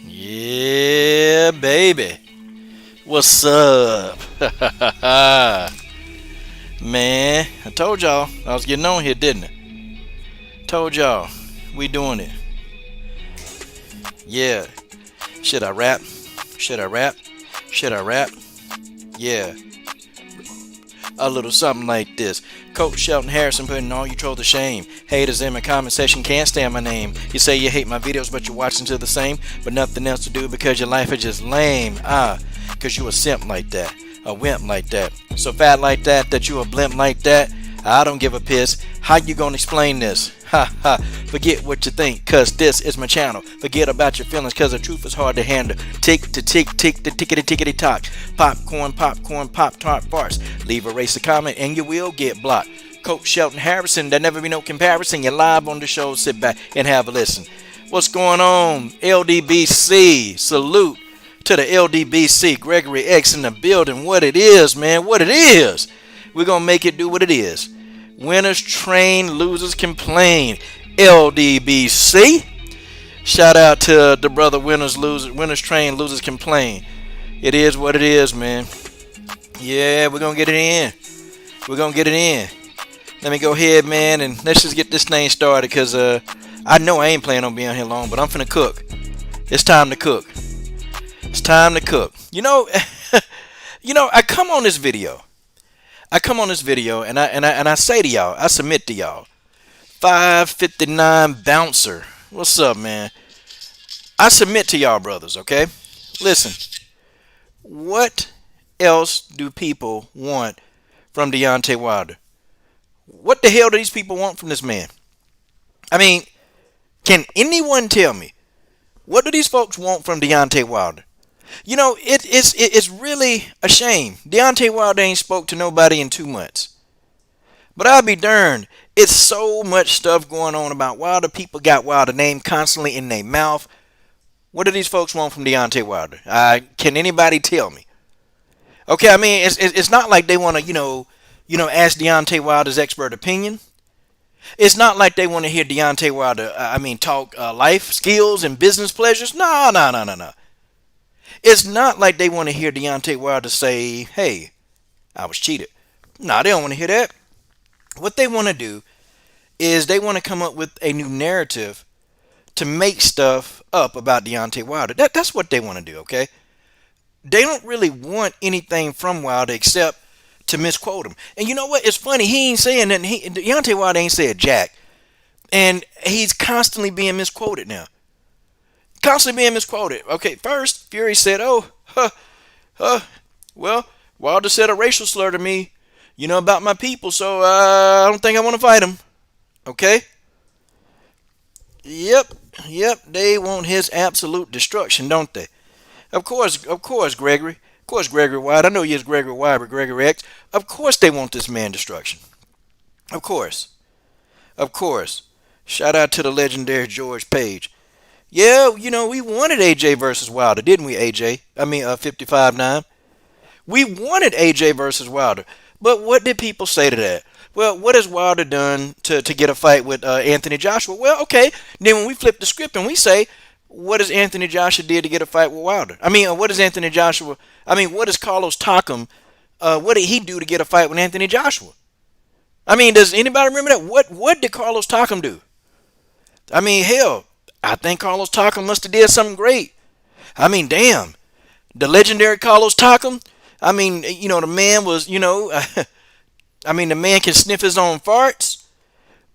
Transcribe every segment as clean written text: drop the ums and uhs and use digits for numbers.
Yeah, baby. What's up? Man, I told y'all I was getting on here, didn't I? Told y'all we doing it. Yeah. Should I rap? Should I rap? Should I rap? Yeah. A little something like this. Coach Shelton Harrison putting all you trolls to shame. Haters in my comment section can't stand my name. You say you hate my videos, but you're watching to the same. But nothing else to do because your life is just lame. Cause you a simp like that. A wimp like that. So fat like that you a blimp like that. I don't give a piss. How you gonna explain this? Ha ha. Forget what you think, cause this is my channel. Forget about your feelings, cause the truth is hard to handle. Tick to tick, tick the tickety tickety tock. Popcorn, popcorn, pop tart farts. Leave a race a comment and you will get blocked. Coach Shelton Harrison, there never be no comparison. You're live on the show, sit back and have a listen. What's going on? LDBC. Salute to the LDBC. Gregory X in the building. What it is, man. What it is. We're going to make it do what it is. Winners train, losers complain. LDBC. Shout out to the brother Winners train, losers complain. It is what it is, man. Yeah, we're going to get it in. We're going to get it in. Let me go ahead, man, and let's just get this thing started because I know I ain't planning on being here long, but I'm finna cook. It's time to cook. It's time to cook. I come on this video. And I say to y'all, I submit to y'all. 559 bouncer. What's up, man? I submit to y'all, brothers, okay? Listen. What else do people want from Deontay Wilder? What the hell do these people want from this man? I mean, can anyone tell me what do these folks want from Deontay Wilder? It's really a shame. Deontay Wilder ain't spoke to nobody in 2 months. But I'll be darned, it's so much stuff going on about Wilder. People got Wilder name constantly in their mouth. What do these folks want from Deontay Wilder? Can anybody tell me? Okay, I mean, it's not like they want to, ask Deontay Wilder's expert opinion. It's not like they want to hear Deontay Wilder, talk life skills and business pleasures. No, no, no, no, no. It's not like they want to hear Deontay Wilder say, hey, I was cheated. No, they don't want to hear that. What they want to do is they want to come up with a new narrative to make stuff up about Deontay Wilder. That's what they want to do, okay? They don't really want anything from Wilder except to misquote him. And you know what? It's funny. He ain't saying nothing. Deontay Wilder ain't said jack. And he's constantly being misquoted now. Constantly being misquoted. Okay, first, Fury said, well, Wilder said a racial slur to me, about my people, so I don't think I want to fight him. Okay? Yep, they want his absolute destruction, don't they? Of course, Gregory. Of course, Gregory White. I know he is Gregory White, but Gregory X. Of course they want this man destruction. Of course. Of course. Shout out to the legendary George Page. Yeah, we wanted AJ versus Wilder, didn't we, AJ? 55-9. We wanted AJ versus Wilder. But what did people say to that? Well, what has Wilder done to get a fight with Anthony Joshua? Well, okay. Then when we flip the script and we say, what does Anthony Joshua did to get a fight with Wilder? What does Anthony Joshua... what does Carlos Takam... what did he do to get a fight with Anthony Joshua? Does anybody remember that? What did Carlos Takam do? Hell, I think Carlos Takam must have did something great. Damn. The legendary Carlos Takam. The man was, the man can sniff his own farts.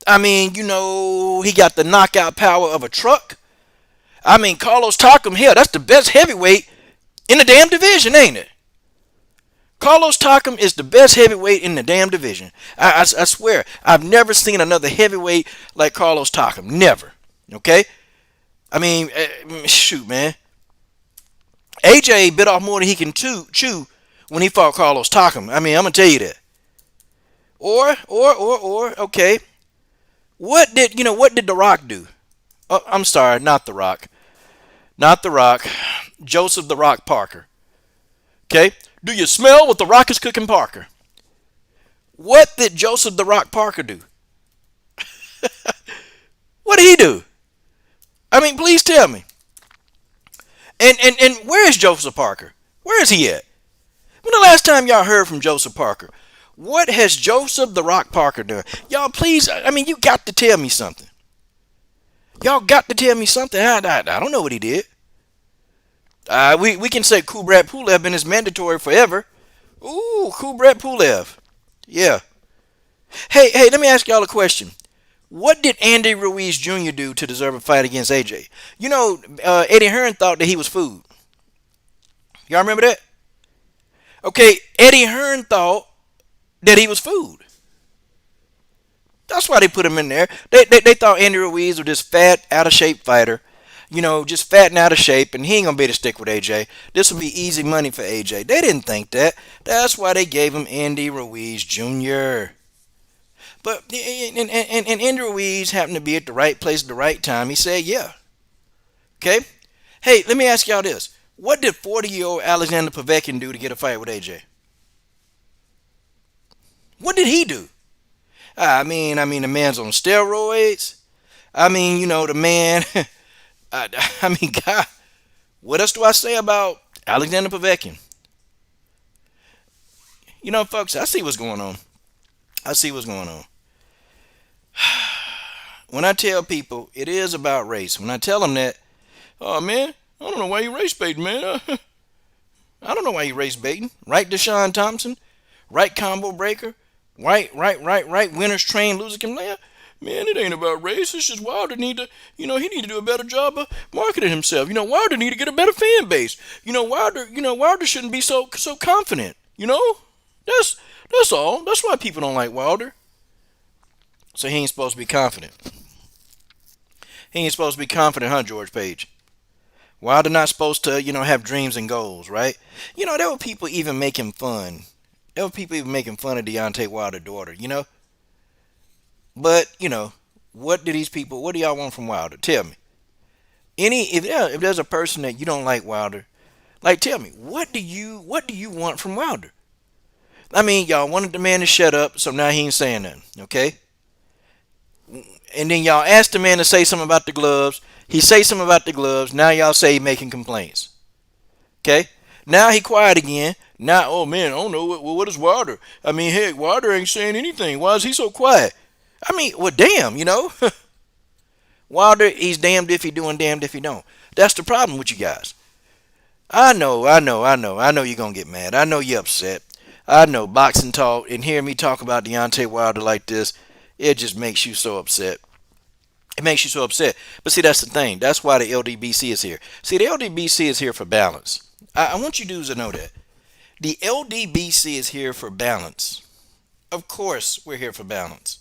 He got the knockout power of a truck. Carlos Takam, hell, that's the best heavyweight in the damn division, ain't it? Carlos Takam is the best heavyweight in the damn division. I swear, I've never seen another heavyweight like Carlos Takam. Never. Okay? Shoot, man. AJ bit off more than he can chew when he fought Carlos Takam. I'm going to tell you that. Okay. What did The Rock do? Oh, I'm sorry, not The Rock. Not The Rock. Joseph The Rock Parker. Okay? Do you smell what The Rock is cooking, Parker? What did Joseph The Rock Parker do? What did he do? Please tell me. And where is Joseph Parker? Where is he at? When the last time y'all heard from Joseph Parker? What has Joseph the Rock Parker done? Y'all, please. I mean, you got to tell me something. Y'all got to tell me something. I don't know what he did. We can say Kubrat Pulev been his mandatory forever. Ooh, Kubrat Pulev. Yeah. Hey, let me ask y'all a question. What did Andy Ruiz Jr. do to deserve a fight against AJ? You know, Eddie Hearn thought that he was food. Y'all remember that? Okay, Eddie Hearn thought that he was food. That's why they put him in there. They thought Andy Ruiz was this fat, out of shape fighter. You know, just fat and out of shape, and he ain't gonna be able to stick with AJ. This will be easy money for AJ. They didn't think that. That's why they gave him Andy Ruiz Jr. But and Andy Ruiz happened to be at the right place at the right time. He said, "Yeah, okay." Hey, let me ask y'all this: what did 40-year-old Alexander Povetkin do to get a fight with AJ? What did he do? I mean, the man's on steroids. I mean, the man. I mean, God, what else do I say about Alexander Povetkin? Folks, I see what's going on. I see what's going on. When I tell people it is about race, when I tell them that, oh man, I don't know why you race baiting, man. I don't know why you race baiting. Right, Deshaun Thompson? Right, combo breaker? Right. Winners train, losers can play. Man, it ain't about race. It's just Wilder need to, he need to do a better job of marketing himself. Wilder need to get a better fan base. Wilder shouldn't be so confident. That's that's all. That's why people don't like Wilder. So he ain't supposed to be confident. He ain't supposed to be confident, huh, George Page? Wilder not supposed to, have dreams and goals, right? There were people even making fun. There were people even making fun of Deontay Wilder's daughter. But, what do y'all want from Wilder? Tell me. If there's a person that you don't like Wilder, like tell me, what do you want from Wilder? I mean, y'all wanted the man to shut up, so now he ain't saying nothing, okay? And then y'all asked the man to say something about the gloves. He say something about the gloves. Now y'all say he making complaints. Okay? Now he quiet again. Now, oh man, I don't know. What is Wilder? I mean, heck, Wilder ain't saying anything. Why is he so quiet? I mean, well, damn. Wilder, he's damned if he do and damned if he don't. That's the problem with you guys. I know you're going to get mad. I know you're upset. I know boxing talk and hearing me talk about Deontay Wilder like this, it just makes you so upset. It makes you so upset. But see, that's the thing. That's why the LDBC is here. See, the LDBC is here for balance. I want you dudes to know that. The LDBC is here for balance. Of course, we're here for balance.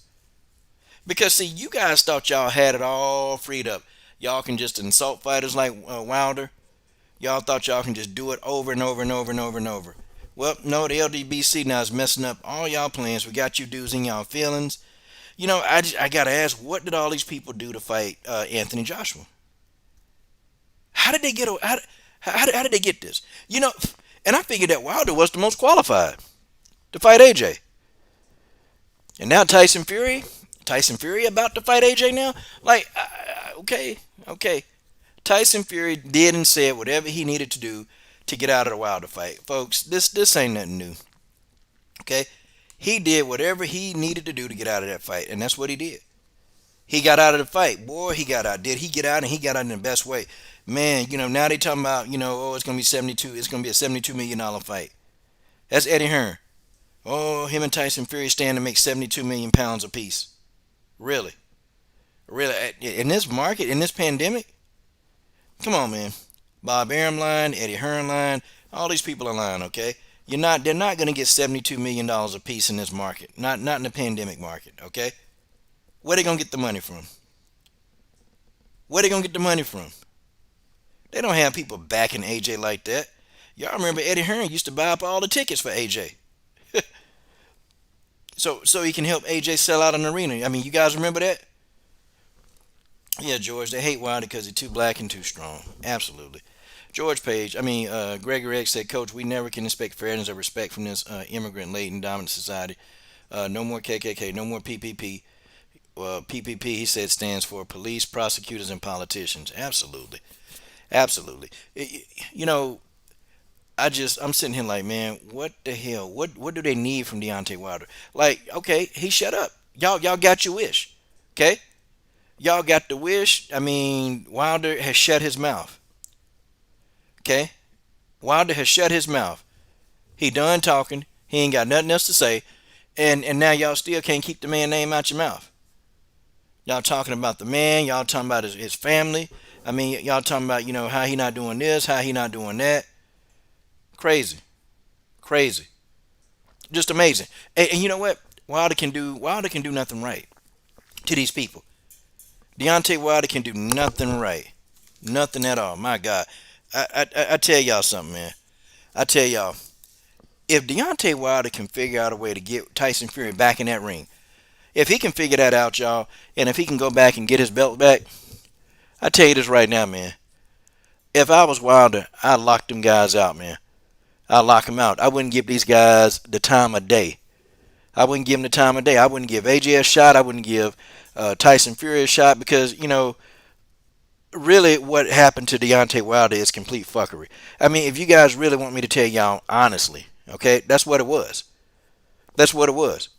Because, see, you guys thought y'all had it all freed up. Y'all can just insult fighters like Wilder. Y'all thought y'all can just do it over and over and over and over and over. Well, no, the LDBC now is messing up all y'all plans. We got you dudes in y'all feelings. I gotta ask, what did all these people do to fight Anthony Joshua? How did they get? How did they get this? And I figured that Wilder was the most qualified to fight AJ. And now Tyson Fury about to fight AJ now. Like, okay. Tyson Fury did and said whatever he needed to do to get out of the Wilder fight, folks. This ain't nothing new. Okay, he did whatever he needed to do to get out of that fight, and that's what he did. He got out of the fight. Boy, he got out. Did he get out? And he got out in the best way. Man, now they talking about, oh, it's going to be 72. It's going to be a $72 million fight. That's Eddie Hearn. Oh, him and Tyson Fury stand to make 72 million pounds apiece. Really? Really? In this market, in this pandemic? Come on, man. Bob Arum line, Eddie Hearn line, all these people are lying, okay? They're not going to get $72 million apiece in this market. Not in the pandemic market, okay? Where they going to get the money from? Where they going to get the money from? They don't have people backing AJ like that. Y'all remember Eddie Hearn used to buy up all the tickets for AJ. so he can help AJ sell out an arena. I mean, you guys remember that? Yeah, George, they hate Wilder because he's too black and too strong. Absolutely. George Page, Gregory X said, Coach, we never can expect fairness or respect from this immigrant-laden dominant society. No more KKK, no more PPP. PPP, he said, stands for police, prosecutors, and politicians. Absolutely. Absolutely. You know, I'm sitting here like, man, what the hell? What do they need from Deontay Wilder? Like, okay, he shut up. Y'all got your wish. Okay? Y'all got the wish. I mean, Wilder has shut his mouth. Okay? Wilder has shut his mouth. He done talking. He ain't got nothing else to say. And now y'all still can't keep the man name out your mouth. Y'all talking about the man. Y'all talking about his family. I mean, y'all talking about, how he not doing this, how he not doing that. Crazy. Crazy. Just amazing. And you know what? Wilder can do nothing right to these people. Deontay Wilder can do nothing right. Nothing at all. My God. I tell y'all something, man. I tell y'all, if Deontay Wilder can figure out a way to get Tyson Fury back in that ring, if he can figure that out, y'all, and if he can go back and get his belt back, I tell you this right now, man. If I was Wilder, I'd lock them guys out, man. I'd lock them out. I wouldn't give these guys the time of day. I wouldn't give them the time of day. I wouldn't give AJ a shot. I wouldn't give Tyson Fury a shot because, really what happened to Deontay Wilder is complete fuckery. I mean, if you guys really want me to tell y'all honestly, okay, that's what it was. That's what it was.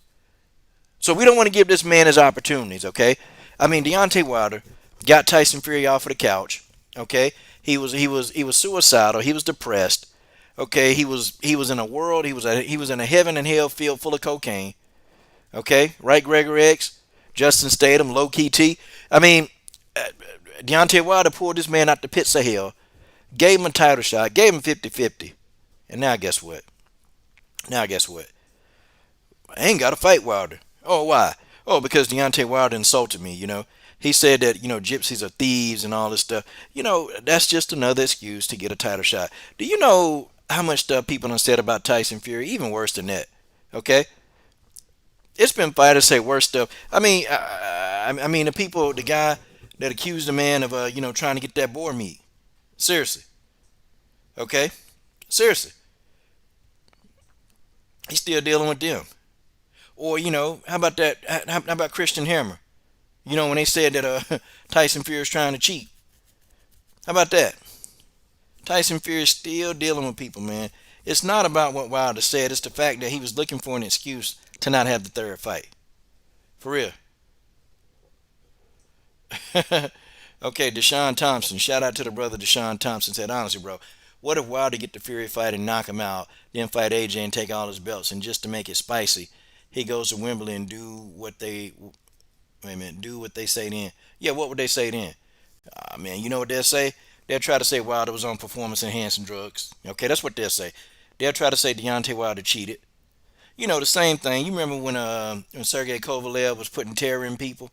So we don't want to give this man his opportunities, okay? I mean, Deontay Wilder got Tyson Fury off of the couch, okay? He was suicidal. He was depressed. Okay, he was in a world. He was in a heaven and hell field full of cocaine. Okay, right, Gregor X, Justin Statham, Low Key T. I mean, uh, Deontay Wilder pulled this man out the pits of hell, gave him a title shot, gave him 50-50. And now guess what? Now guess what? I ain't got to fight Wilder. Oh, why? Oh, because Deontay Wilder insulted me, He said that, gypsies are thieves and all this stuff. That's just another excuse to get a title shot. Do you know how much stuff people have said about Tyson Fury? Even worse than that. Okay? It's been fighters say worse stuff. I mean, the guy that accused the man of, trying to get that boar meat. Seriously. Okay? Seriously. He's still dealing with them. Or, how about that? How about Christian Hammer? When they said that Tyson Fury is trying to cheat. How about that? Tyson Fury is still dealing with people, man. It's not about what Wilder said. It's the fact that he was looking for an excuse to not have the third fight. For real. Okay, Deshaun Thompson. Shout out to the brother Deshaun Thompson. Said, honestly, bro, what if Wilder get the Fury fight and knock him out, then fight AJ and take all his belts, and just to make it spicy, he goes to Wembley and wait a minute, do what they say then. Yeah, what would they say then? Man, you know what they'll say? They'll try to say Wilder was on performance enhancing drugs. Okay, that's what they'll say. They'll try to say Deontay Wilder cheated. The same thing. You remember when Sergey Kovalev was putting terror in people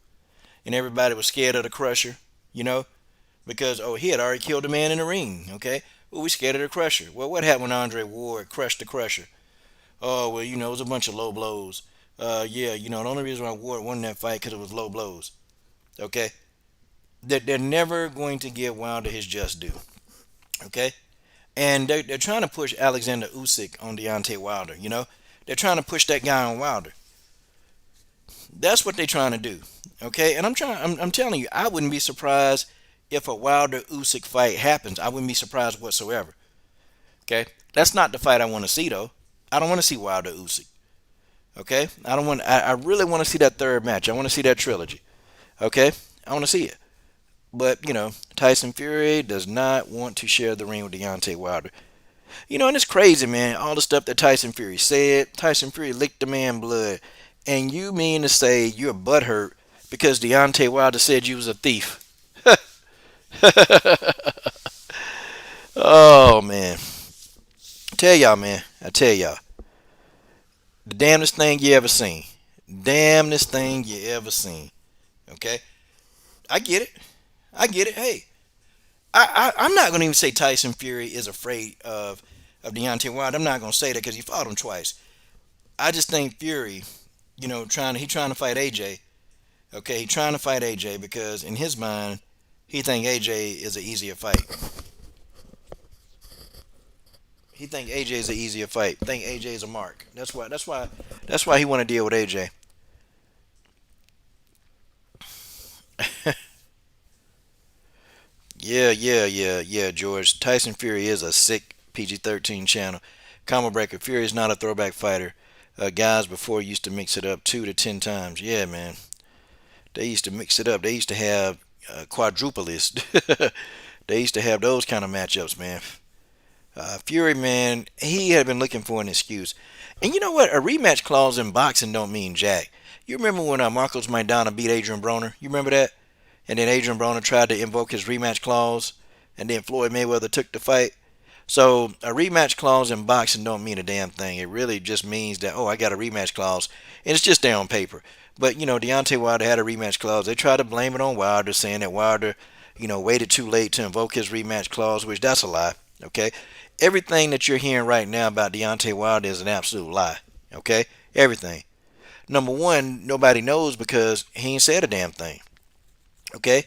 and everybody was scared of the Crusher, you know, because he had already killed a man in the ring. Okay, well, we scared of the Crusher. Well, what happened when Andre Ward crushed the Crusher? Oh, well, it was a bunch of low blows. Yeah, the only reason why Ward won that fight because it was low blows. Okay, they're never going to give Wilder his just due. Okay, and they're trying to push Alexander Usyk on Deontay Wilder. They're trying to push that guy on Wilder. That's what they're trying to do. Okay, and I'm telling you, I wouldn't be surprised if a Wilder Usyk fight happens. I wouldn't be surprised whatsoever. Okay, that's not the fight I want to see though. I don't want to see Wilder Usyk. Okay, I don't want. I really want to see that third match. I want to see that trilogy. Okay, I want to see it. But Tyson Fury does not want to share the ring with Deontay Wilder. And it's crazy, man. All the stuff that Tyson Fury said. Tyson Fury licked the man blood. And you mean to say you're butthurt because Deontay Wilder said you was a thief? Oh, man. I tell y'all, man. I tell y'all. The damnedest thing you ever seen. Damnedest thing you ever seen. Okay? I get it. I get it. Hey, I'm not going to even say Tyson Fury is afraid of Deontay Wilder. I'm not going to say that because he fought him twice. I just think Fury, trying to fight AJ. Okay, he trying to fight AJ because in his mind, he think AJ is an easier fight. He think AJ is an easier fight. Think AJ is a mark. That's why he want to deal with AJ. Yeah, yeah, George. Tyson Fury is a sick PG-13 channel. Combo Breaker. Fury is not a throwback fighter. Guys before used to mix it up 2 to 10 times. Yeah, man. They used to mix it up. They used to have quadruplists. They used to have those kind of matchups, man. Fury, man, he had been looking for an excuse. And you know what? A rematch clause in boxing don't mean jack. You remember when Marcos Maidana beat Adrian Broner? You remember that? And then Adrian Broner tried to invoke his rematch clause, and then Floyd Mayweather took the fight. So a rematch clause in boxing don't mean a damn thing. It really just means that, oh, I got a rematch clause, and it's just there on paper. But Deontay Wilder had a rematch clause. They tried to blame it on Wilder, saying that Wilder, waited too late to invoke his rematch clause, which that's a lie. Okay, everything that you're hearing right now about Deontay Wilder is an absolute lie. Okay, everything. Number one, nobody knows because he ain't said a damn thing. Okay,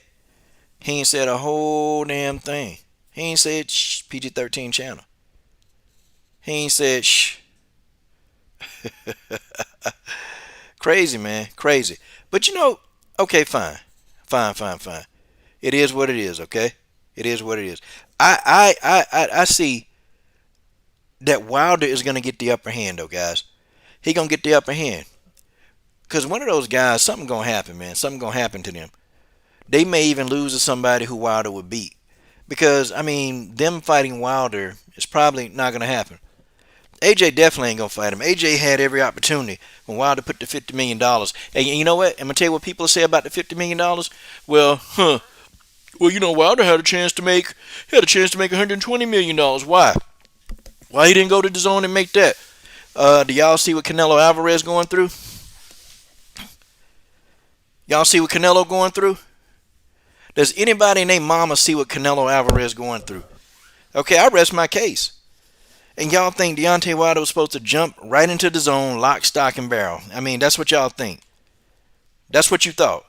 he ain't said a whole damn thing. He ain't said shh, PG-13 channel. He ain't said shh. Crazy, man. Crazy. But okay, fine. Fine. It is what it is, okay? It is what it is. I see that Wilder is going to get the upper hand, though, guys. He going to get the upper hand. Because one of those guys, something going to happen, man. Something going to happen to them. They may even lose to somebody who Wilder would beat. Because, I mean, them fighting Wilder is probably not going to happen. AJ definitely ain't going to fight him. AJ had every opportunity when Wilder put the $50 million. And you know what? I'm going to tell you what people say about the $50 million. Well, Wilder had a chance to make $120 million. Why? Why he didn't go to the zone and make that? Do y'all see what Canelo Alvarez going through? Y'all see what Canelo going through? Does anybody named Mama see what Canelo Alvarez going through? Okay, I rest my case. And y'all think Deontay Wilder was supposed to jump right into the zone, lock, stock, and barrel. I mean, that's what y'all think. That's what you thought.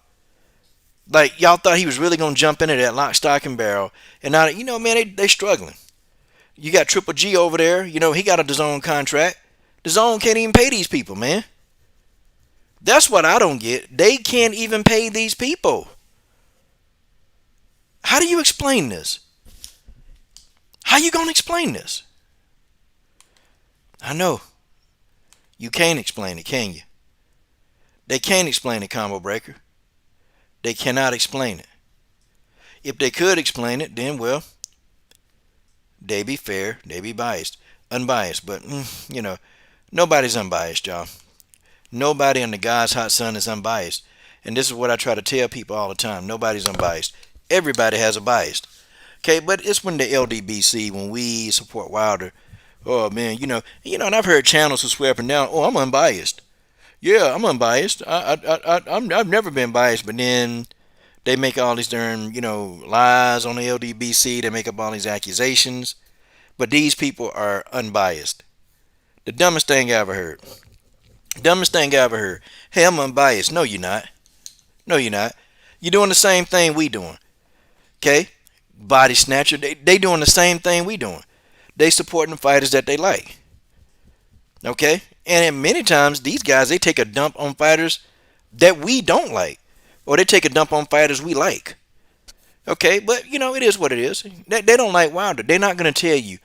Like, y'all thought he was really going to jump into that lock, stock, and barrel. And now, man, they struggling. You got Triple G over there. He got a DAZN contract. DAZN can't even pay these people, man. That's what I don't get. They can't even pay these people. How do you explain this? How you going to explain this? I know. You can't explain it, can you? They can't explain it, Combo Breaker. They cannot explain it. If they could explain it, then, well, they be fair, they be unbiased. But, nobody's unbiased, y'all. Nobody under God's hot sun is unbiased. And this is what I try to tell people all the time. Nobody's unbiased. Everybody has a bias. Okay, but it's when the LDBC, when we support Wilder, oh man, and I've heard channels who swear up and down, oh, I'm unbiased. Yeah, I'm unbiased. I've never been biased, but then they make all these darn, lies on the LDBC. They make up all these accusations. But these people are unbiased. The dumbest thing I ever heard. Dumbest thing I ever heard. Hey, I'm unbiased. No, you're not. No, you're not. You're doing the same thing we doing. Okay? Body snatcher. They doing the same thing we doing. They supporting the fighters that they like. Okay? And many times, these guys, they take a dump on fighters that we don't like. Or they take a dump on fighters we like. Okay? But, it is what it is. They don't like Wilder. They're not going to tell you,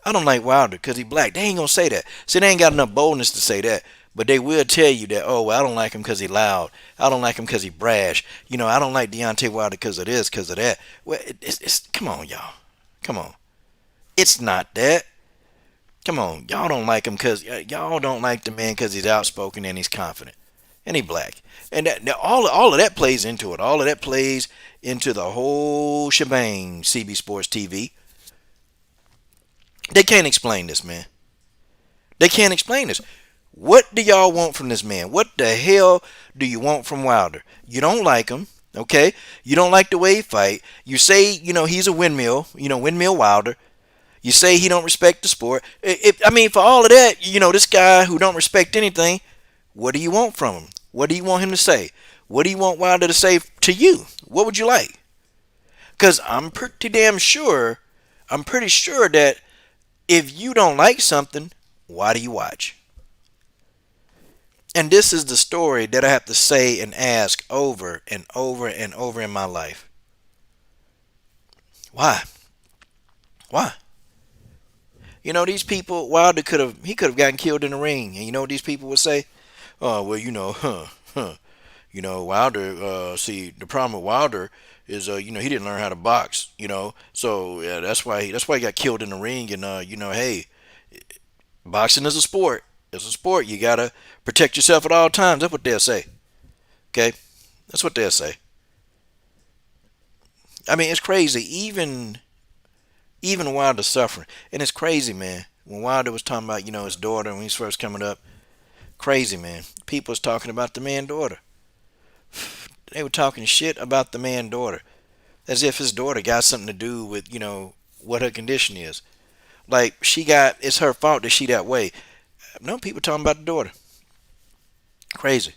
I don't like Wilder because he's black. They ain't going to say that. See, they ain't got enough boldness to say that. But they will tell you that, oh, well, I don't like him because he's loud. I don't like him because he's brash. I don't like Deontay Wilder because of this, because of that. Well, it's come on, y'all. Come on. It's not that. Come on. Y'all don't like him because, y'all don't like the man because he's outspoken and he's confident. And he's black. And all of that plays into it. All of that plays into the whole shebang, CB Sports TV. They can't explain this, man. They can't explain this. What do y'all want from this man? What the hell do you want from Wilder? You don't like him, okay? You don't like the way he fight. You say, he's a windmill, windmill Wilder. You say he don't respect the sport. For all of that, this guy who don't respect anything, what do you want from him? What do you want him to say? What do you want Wilder to say to you? What would you like? Because I'm pretty sure that if you don't like something, why do you watch? And this is the story that I have to say and ask over and over and over in my life. Why? Why? You know, these people, Wilder could have gotten killed in the ring, and you know what these people would say? Oh, well, you know, Wilder. See, the problem with Wilder is, he didn't learn how to box. So yeah, that's why he got killed in the ring. And hey, boxing is a sport. It's a sport. You gotta protect yourself at all times. That's what they'll say. Okay, that's what they'll say. I mean, it's crazy. Even Wilder suffering, and it's crazy, man. When Wilder was talking about his daughter when he's first coming up, crazy, man. People was talking about the man daughter. They were talking shit about the man daughter, as if his daughter got something to do with what her condition is. Like it's her fault that she that way. No, people talking about the daughter. Crazy.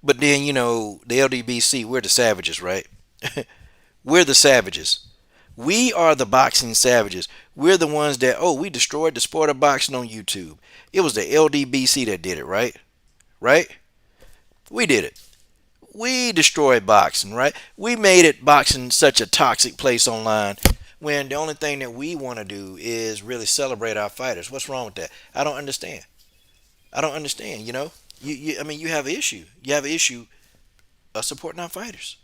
But then the LDBC, we're the savages, right? We're the savages. We are the boxing savages. We're the ones that we destroyed the sport of boxing on YouTube. It was the LDBC that did it, right? Right? We did it. We destroyed boxing, right? We made it boxing such a toxic place online when the only thing that we want to do is really celebrate our fighters. What's wrong with that? I don't understand. I don't understand, I mean, you have an issue. You have an issue of supporting our fighters.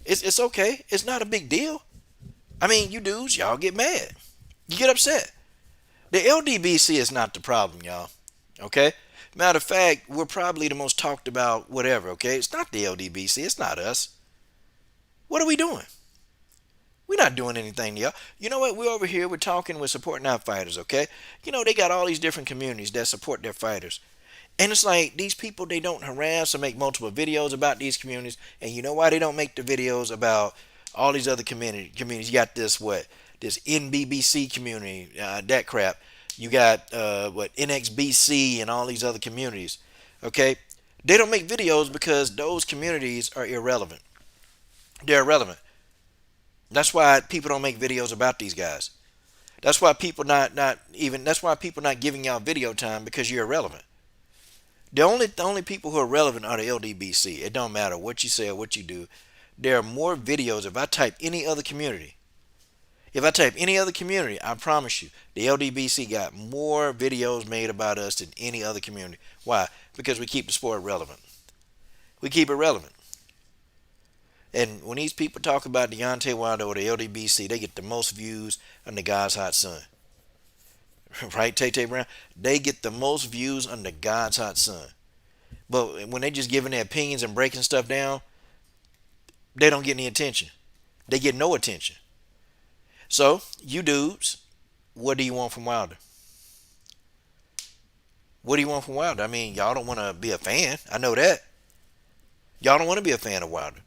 It's okay. It's not a big deal. I mean, you dudes, y'all get mad. You get upset. The LDBC is not the problem, y'all. Okay? Matter of fact, we're probably the most talked about whatever, okay? It's not the LDBC. It's not us. What are we doing? We're not doing anything, y'all. You know what? We're over here. We're talking. We're supporting our fighters, okay? They got all these different communities that support their fighters. And it's like these people, they don't harass or make multiple videos about these communities. And you know why they don't make the videos about all these other communities? You got this NBBC community, that crap. You got NXBC and all these other communities. Okay, they don't make videos because those communities are irrelevant. They're irrelevant. That's why people don't make videos about these guys. That's why people not even. That's why people not giving y'all video time because you're irrelevant. The only people who are relevant are the LDBC. It don't matter what you say or what you do. There are more videos. If I type any other community, I promise you, the LDBC got more videos made about us than any other community. Why? Because we keep the sport relevant. We keep it relevant. And when these people talk about Deontay Wilder or the LDBC, they get the most views on the God's Hot Son. Right, Tay Brown? They get the most views on the God's Hot Son. But when they just giving their opinions and breaking stuff down, they don't get any attention. They get no attention. So, you dudes, what do you want from Wilder? What do you want from Wilder? I mean, y'all don't want to be a fan. I know that. Y'all don't want to be a fan of Wilder.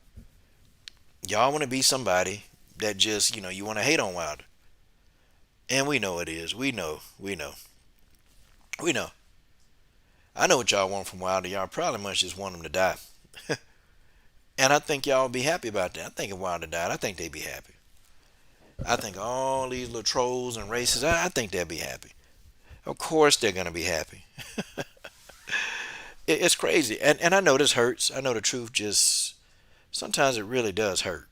Y'all want to be somebody that just, you want to hate on Wilder. And we know it is. We know. We know. We know. I know what y'all want from Wilder. Y'all probably much just want him to die. And I think y'all will be happy about that. I think if Wilder died, I think they'd be happy. I think all these little trolls and racists, I think they'll be happy. Of course they're going to be happy. It's crazy. And I know this hurts. I know the truth just, sometimes it really does hurt.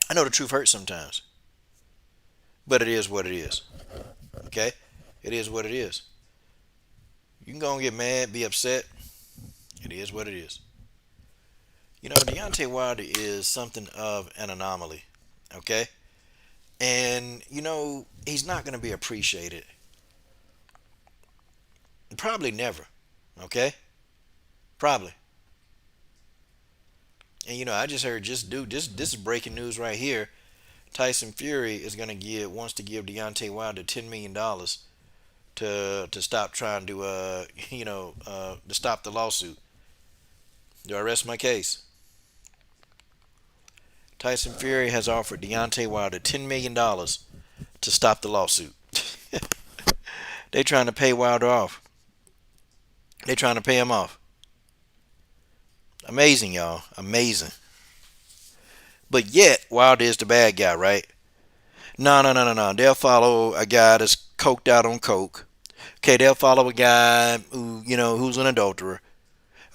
I know the truth hurts sometimes. But it is what it is. Okay? It is what it is. You can go and get mad, be upset. It is what it is. Deontay Wilder is something of an anomaly. Okay? And, he's not going to be appreciated. Probably never. Okay? Probably. And, I just heard, this is breaking news right here. Tyson Fury wants to give Deontay Wilder $10 million to stop trying to, to stop the lawsuit. Do I rest my case? Tyson Fury has offered Deontay Wilder $10 million to stop the lawsuit. They trying to pay Wilder off. They trying to pay him off. Amazing, y'all. Amazing. But yet, Wilder is the bad guy, right? No, no, no, no, no. They'll follow a guy that's coked out on coke. Okay, they'll follow a guy who's an adulterer.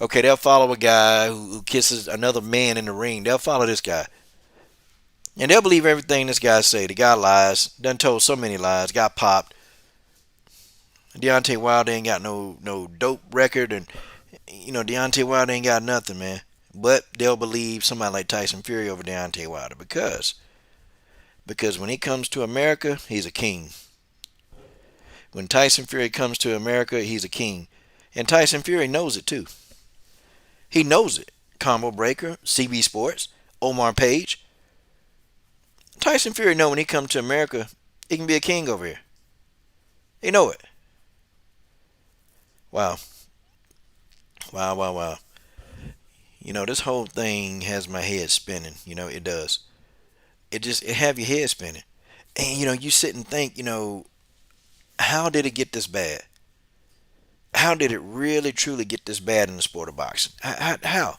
Okay, they'll follow a guy who kisses another man in the ring. They'll follow this guy. And they'll believe everything this guy say. The guy lies. Done told so many lies. Got popped. Deontay Wilder ain't got no dope record, and Deontay Wilder ain't got nothing, man. But they'll believe somebody like Tyson Fury over Deontay Wilder because when he comes to America, he's a king. When Tyson Fury comes to America, he's a king, and Tyson Fury knows it too. He knows it. Combo Breaker, CB Sports, Omar Page. Tyson Fury know when he comes to America, he can be a king over here. He know it. Wow, wow, wow, wow. This whole thing has my head spinning. It does. It have your head spinning, and you sit and think, how did it get this bad? How did it really truly get this bad in the sport of boxing? How?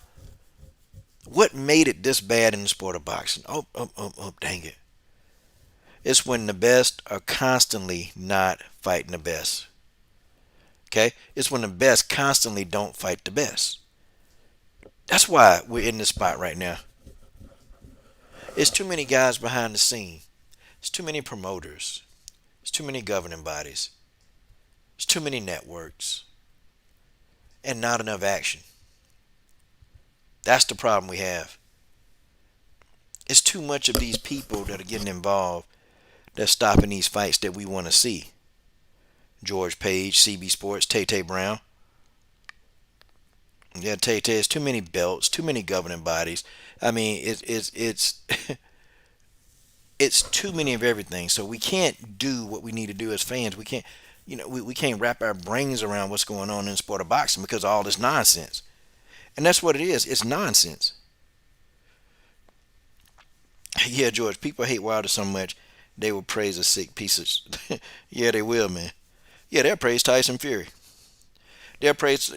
What made it this bad in the sport of boxing? Oh, dang it. It's when the best are constantly not fighting the best. Okay? It's when the best constantly don't fight the best. That's why we're in this spot right now. It's too many guys behind the scene. It's too many promoters. It's too many governing bodies. It's too many networks. And not enough action. That's the problem we have. It's too much of these people that are getting involved that's stopping these fights that we want to see. George Page, CB Sports, Tay Brown. Yeah, Tay, it's too many belts, too many governing bodies. I mean, it's it's too many of everything. So we can't do what we need to do as fans. We can't, we can't wrap our brains around what's going on in the sport of boxing because of all this nonsense. And that's what it is. It's nonsense. Yeah, George, people hate Wilder so much they will praise a sick piece of. Yeah, they will, man. Yeah, they'll praise Tyson Fury. They'll praise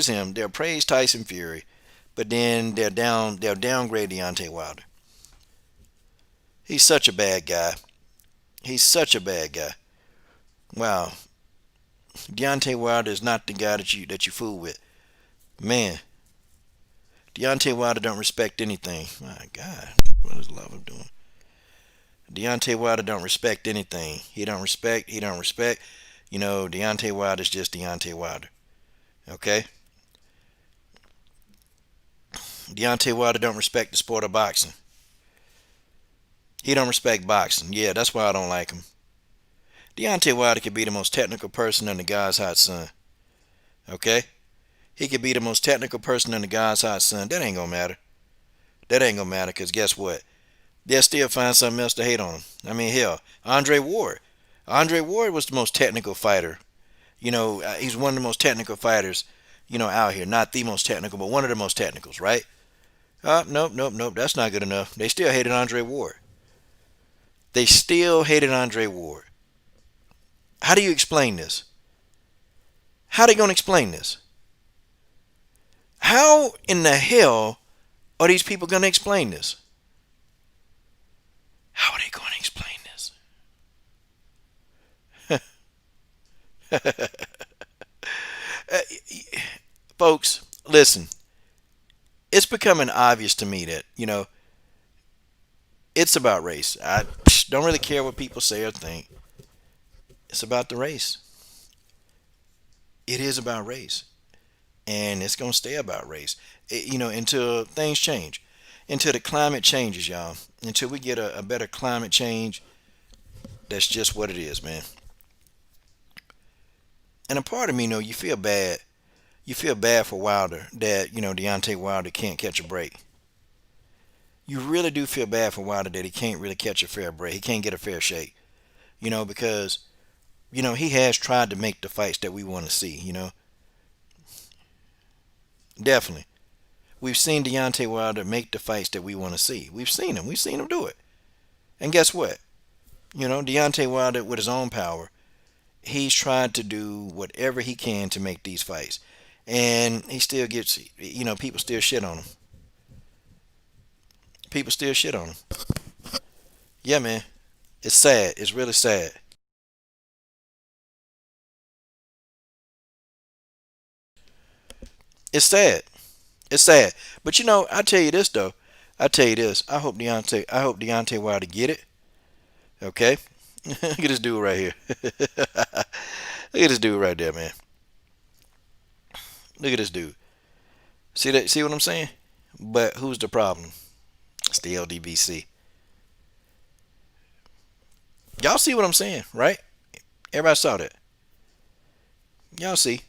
him. They'll praise Tyson Fury, but then they'll downgrade Deontay Wilder. He's such a bad guy. He's such a bad guy. Wow, Deontay Wilder is not the guy that you fool with, man. Deontay Wilder don't respect anything. My God, what is love doing? Deontay Wilder don't respect anything. He don't respect. He don't respect. Deontay Wilder is just Deontay Wilder. Okay? Deontay Wilder don't respect the sport of boxing. He don't respect boxing. Yeah, that's why I don't like him. Deontay Wilder could be the most technical person in the God's hot sun. Okay? He could be the most technical person in the God's hot sun. That ain't gonna matter. That ain't gonna matter because guess what? They'll still find something else to hate on him. I mean, hell, Andre Ward. Andre Ward was the most technical fighter. He's one of the most technical fighters, out here. Not the most technical, but one of the most technicals, right? Nope. That's not good enough. They still hated Andre Ward. They still hated Andre Ward. How do you explain this? How are they going to explain this? How in the hell are these people going to explain this? How are they going to explain this? Folks, listen. It's becoming obvious to me that, it's about race. I don't really care what people say or think. It's about the race. It is about race. And it's going to stay about race. Until things change. Until the climate changes, y'all. Until we get a better climate change, that's just what it is, man. And a part of me, you feel bad. You feel bad for Wilder that, Deontay Wilder can't catch a break. You really do feel bad for Wilder that he can't really catch a fair break. He can't get a fair shake. Because, he has tried to make the fights that we want to see. Definitely. We've seen Deontay Wilder make the fights that we want to see. We've seen him. We've seen him do it. And guess what? Deontay Wilder, with his own power, he's tried to do whatever he can to make these fights. And he still gets, people still shit on him. People still shit on him. Yeah, man. It's sad. It's really sad. It's sad. It's sad. But I tell you this though. I tell you this. I hope Deontay Wilder get it. Okay. Look at this dude right here. Look at this dude right there, man. Look at this dude. See that? See what I'm saying? But who's the problem? It's the LDBC. Y'all see what I'm saying, right? Everybody saw that. Y'all see.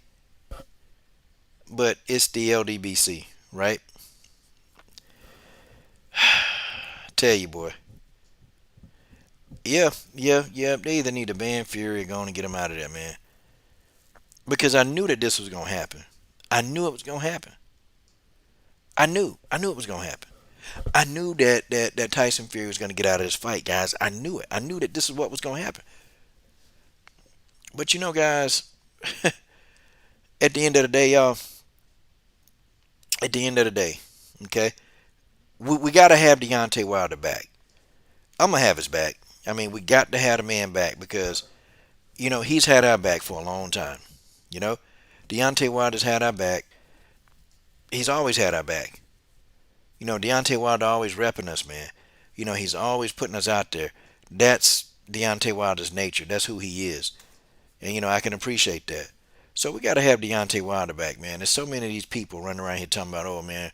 But it's the LDBC, right? Tell you, boy. Yeah, yeah, yeah. They either need to ban Fury or go on and get him out of there, man. Because I knew that this was gonna happen. I knew it was gonna happen. I knew it was gonna happen. I knew that Tyson Fury was gonna get out of this fight, guys. I knew it. I knew that this is what was gonna happen. But you know, guys, at the end of the day, y'all. At the end of the day, okay, we gotta have Deontay Wilder back. I'm gonna have his back. I mean, we got to have the man back because he's had our back for a long time. You know, Deontay Wilder's had our back. He's always had our back. Deontay Wilder always repping us, man. He's always putting us out there. That's Deontay Wilder's nature. That's who he is. And, I can appreciate that. So we got to have Deontay Wilder back, man. There's so many of these people running around here talking about, oh, man,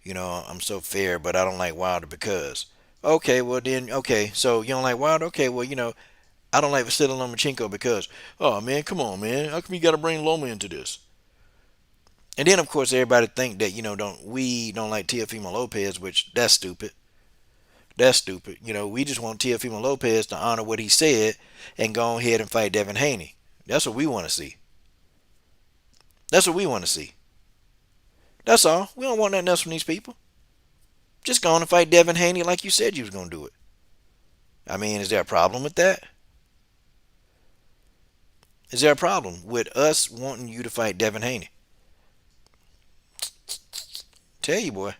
I'm so fair, but I don't like Wilder because. Okay, well, then, okay, so you don't like Wilder? Okay, well, I don't like Vasily Lomachenko because, oh, man, come on, man. How come you got to bring Loma into this? And then, of course, everybody think that we don't like Teofimo Lopez, which that's stupid. That's stupid. We just want Teofimo Lopez to honor what he said and go ahead and fight Devin Haney. That's what we want to see. That's what we want to see. That's all. We don't want nothing else from these people. Just go on and fight Devin Haney like you said you was gonna do it. I mean, is there a problem with that? Is there a problem with us wanting you to fight Devin Haney? Tell you, boy.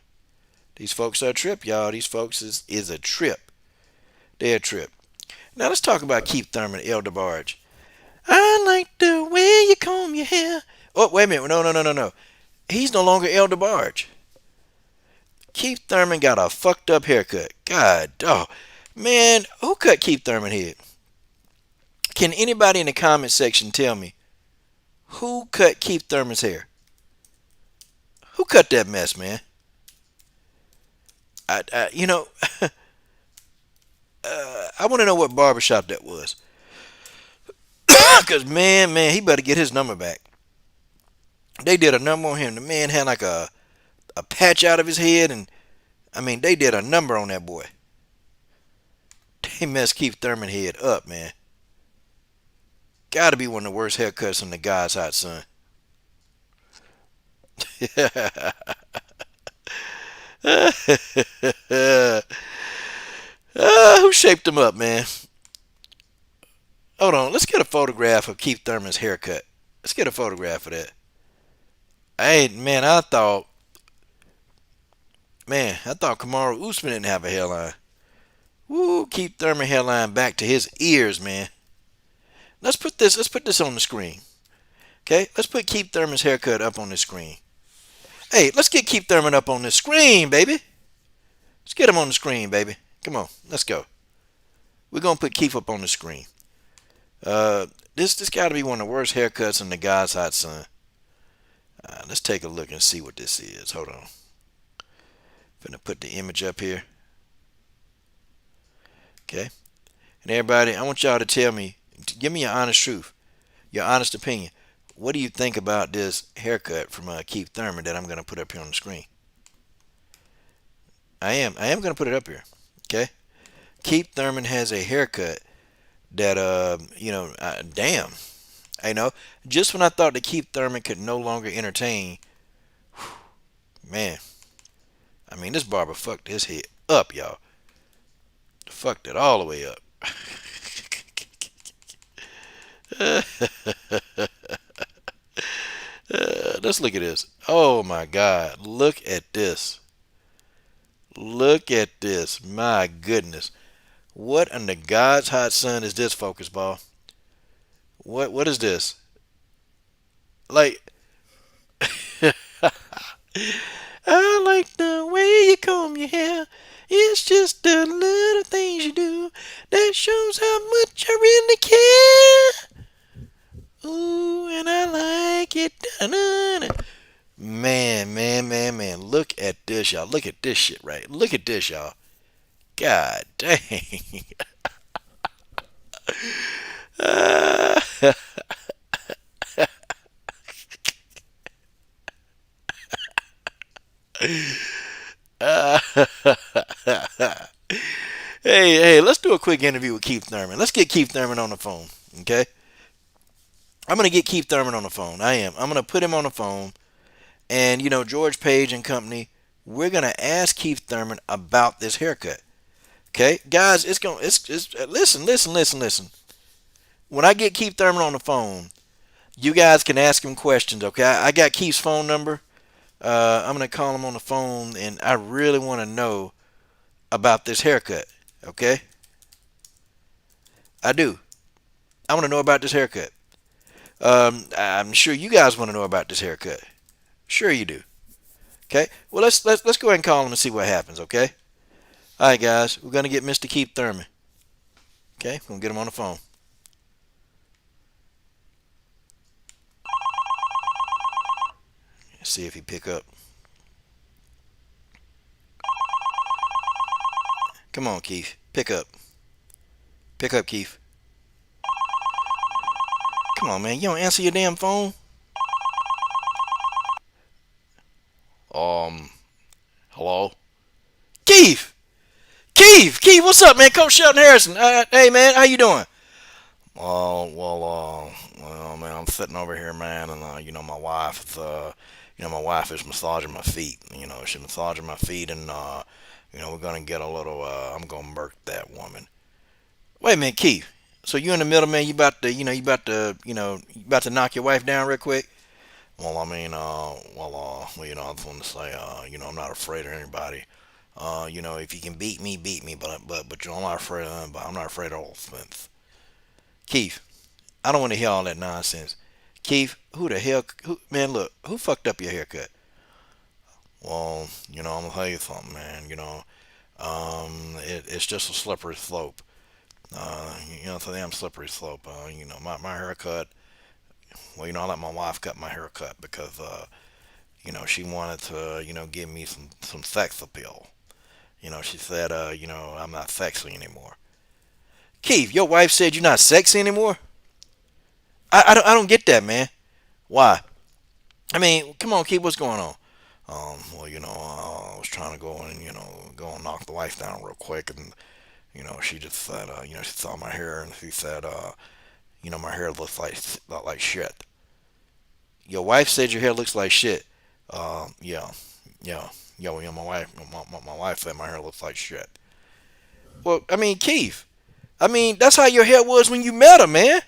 These folks are a trip, y'all. These folks is a trip. They're a trip. Now let's talk about Keith Thurman, El DeBarge. I like the way you comb your hair. Oh, wait a minute. No, no, no, no, no. He's no longer El DeBarge. Keith Thurman got a fucked up haircut. God, oh. Man, who cut Keith Thurman head? Can anybody in the comment section tell me who cut Keith Thurman's hair? Who cut that mess, man? I I want to know what barbershop that was. Because, man, he better get his number back. They did a number on him. The man had like a patch out of his head, and, I mean, they did a number on that boy. They messed Keith Thurman head up, man. Gotta be one of the worst haircuts in the God's hot sun. Who shaped him up, man? Hold on, let's get a photograph of Keith Thurman's haircut. Let's get a photograph of that. Hey, man, I thought Kamaru Usman didn't have a hairline. Woo, Keith Thurman hairline back to his ears, man. Let's put this on the screen. Okay, let's put Keith Thurman's haircut up on the screen. Hey, let's get Keith Thurman up on the screen, baby. Let's get him on the screen, baby. Come on, let's go. We're gonna put Keith up on the screen. This got to be one of the worst haircuts in the God's hot sun. Let's take a look and see what this is. Hold on. Gonna put the image up here. Okay. And everybody, I want y'all to tell me, give me your honest truth, your honest opinion. What do you think about this haircut from Keith Thurman that I'm gonna put up here on the screen? I am gonna put it up here. Okay. Keith Thurman has a haircut that damn. Just when I thought that Keith Thurman could no longer entertain, man, I mean, this barber fucked his head up, y'all. Fucked it all the way up. Let's look at this. Oh my God. Look at this. Look at this. My goodness. What in the God's hot sun is this, focus ball? What is this? Like I like the way you comb your hair. It's just the little things you do that shows how much I really care. Ooh, and I like it. Da-na-na. Man. Look at this, y'all. Look at this shit, right? Look at this, y'all. God dang. Uh, uh, hey, let's do a quick interview with Keith Thurman. Let's get Keith Thurman on the phone, okay? I'm gonna get Keith Thurman on the phone. I am. I'm gonna put him on the phone, and George Page and company. We're gonna ask Keith Thurman about this haircut. Okay, guys, it's listen. When I get Keith Thurman on the phone, you guys can ask him questions. Okay, I got Keith's phone number. I'm gonna call him on the phone, and I really want to know about this haircut. Okay, I do. I want to know about this haircut. I'm sure you guys want to know about this haircut. Sure you do. Okay. Well, let's go ahead and call him and see what happens. Okay. All right, guys. We're gonna get Mr. Keith Thurman. Okay. We're gonna get him on the phone. See if he pick up. Come on, Keith. Pick up. Pick up, Keith. Come on, man. You don't answer your damn phone. Um. Hello. Keith. Keith. What's up, man? Coach Shelton Harrison. Hey, man. How you doing? Man, I'm sitting over here, man, and my wife is massaging my feet. She's massaging my feet, and we're gonna get a little. I'm gonna murk that woman. Wait a minute, Keith. So you in the middle, man? You about to knock your wife down real quick? I just want to say, I'm not afraid of anybody. If you can beat me, beat me. But I'm not afraid of anybody. I'm not afraid of offense. Keith, I don't want to hear all that nonsense. Keith, who the hell, man, look, who fucked up your haircut? Well, I'm gonna tell you something, man. It's just a slippery slope. It's a damn slippery slope. My haircut. Well, I let my wife cut my haircut because, she wanted to, give me some sex appeal. She said, I'm not sexy anymore. Keith, your wife said you're not sexy anymore? I don't get that, man. Why? I mean, come on, Keith, what's going on? I was trying to go and, go and knock the wife down real quick, and, she just said, she saw my hair, and she said, my hair looks like shit. Your wife said your hair looks like shit. Yeah, yeah, my wife said my hair looks like shit. Well, I mean, Keith, that's how your hair was when you met her, man.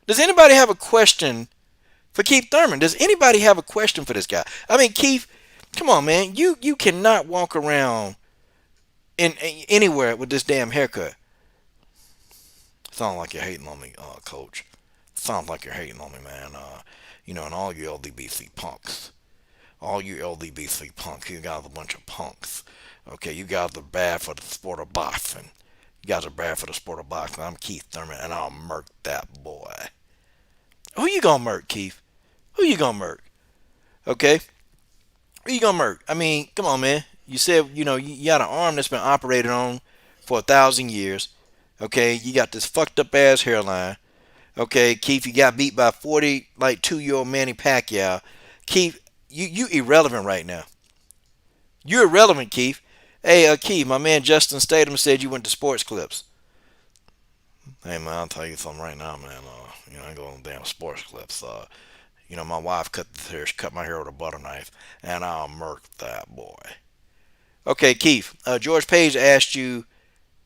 Does anybody have a question for Keith Thurman? Does anybody have a question for this guy? I mean, Keith, come on, man. You cannot walk around in anywhere with this damn haircut. Sounds like you're hating on me, Coach. Sounds like you're hating on me, man. And all you LDBC punks. All you LDBC punks, you guys are a bunch of punks. Okay, you guys are bad for the sport of boxing. You guys are bad for the sport of boxing. I'm Keith Thurman, and I'll murk that boy. Who you gonna murk, Keith? Who you gonna murk? Okay, who you gonna murk? I mean, come on, man. You said you got an arm that's been operated on for 1,000 years. Okay, you got this fucked up ass hairline. Okay, Keith, you got beat by 42-year-old Manny Pacquiao. Keith, you irrelevant right now. You're irrelevant, Keith. Hey, Keith, my man Justin Statham said you went to sports clips. Hey, man, I'll tell you something right now, man. I go on damn sports clips. My wife cut the hair. She cut my hair with a butter knife, and I'll murk that boy. Okay, Keith. George Page asked you,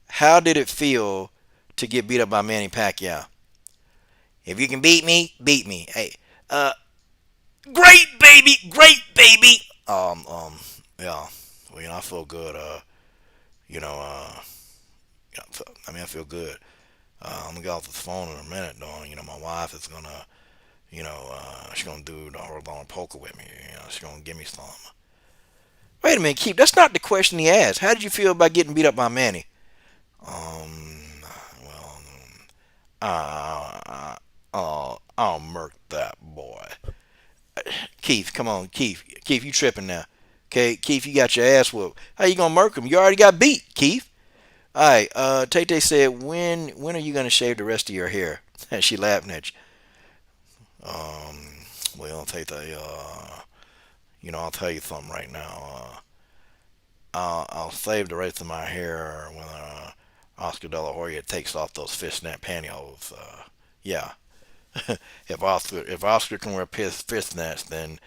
how did it feel to get beat up by Manny Pacquiao? If you can beat me, beat me. Hey, great baby. Yeah. Well, I feel good. You know, uh, I feel good. I'm gonna get off this phone in a minute, though. My wife is gonna, she's gonna do the horizontal poker with me. She's gonna give me some. Wait a minute, Keith. That's not the question he asked. How did you feel about getting beat up by Manny? Well, I'll murk that boy. Keith, come on, Keith. Keith, you tripping now? Okay, Keith, you got your ass whooped. How you gonna murk him? You already got beat, Keith. All right. Tay Tay said, when are you gonna shave the rest of your hair? And she laughing at you. Well, Tay Tay, I'll tell you something right now. I'll save the rest of my hair when Oscar De La Hoya takes off those fishnet pantyhose. Yeah. if Oscar can wear fishnets, then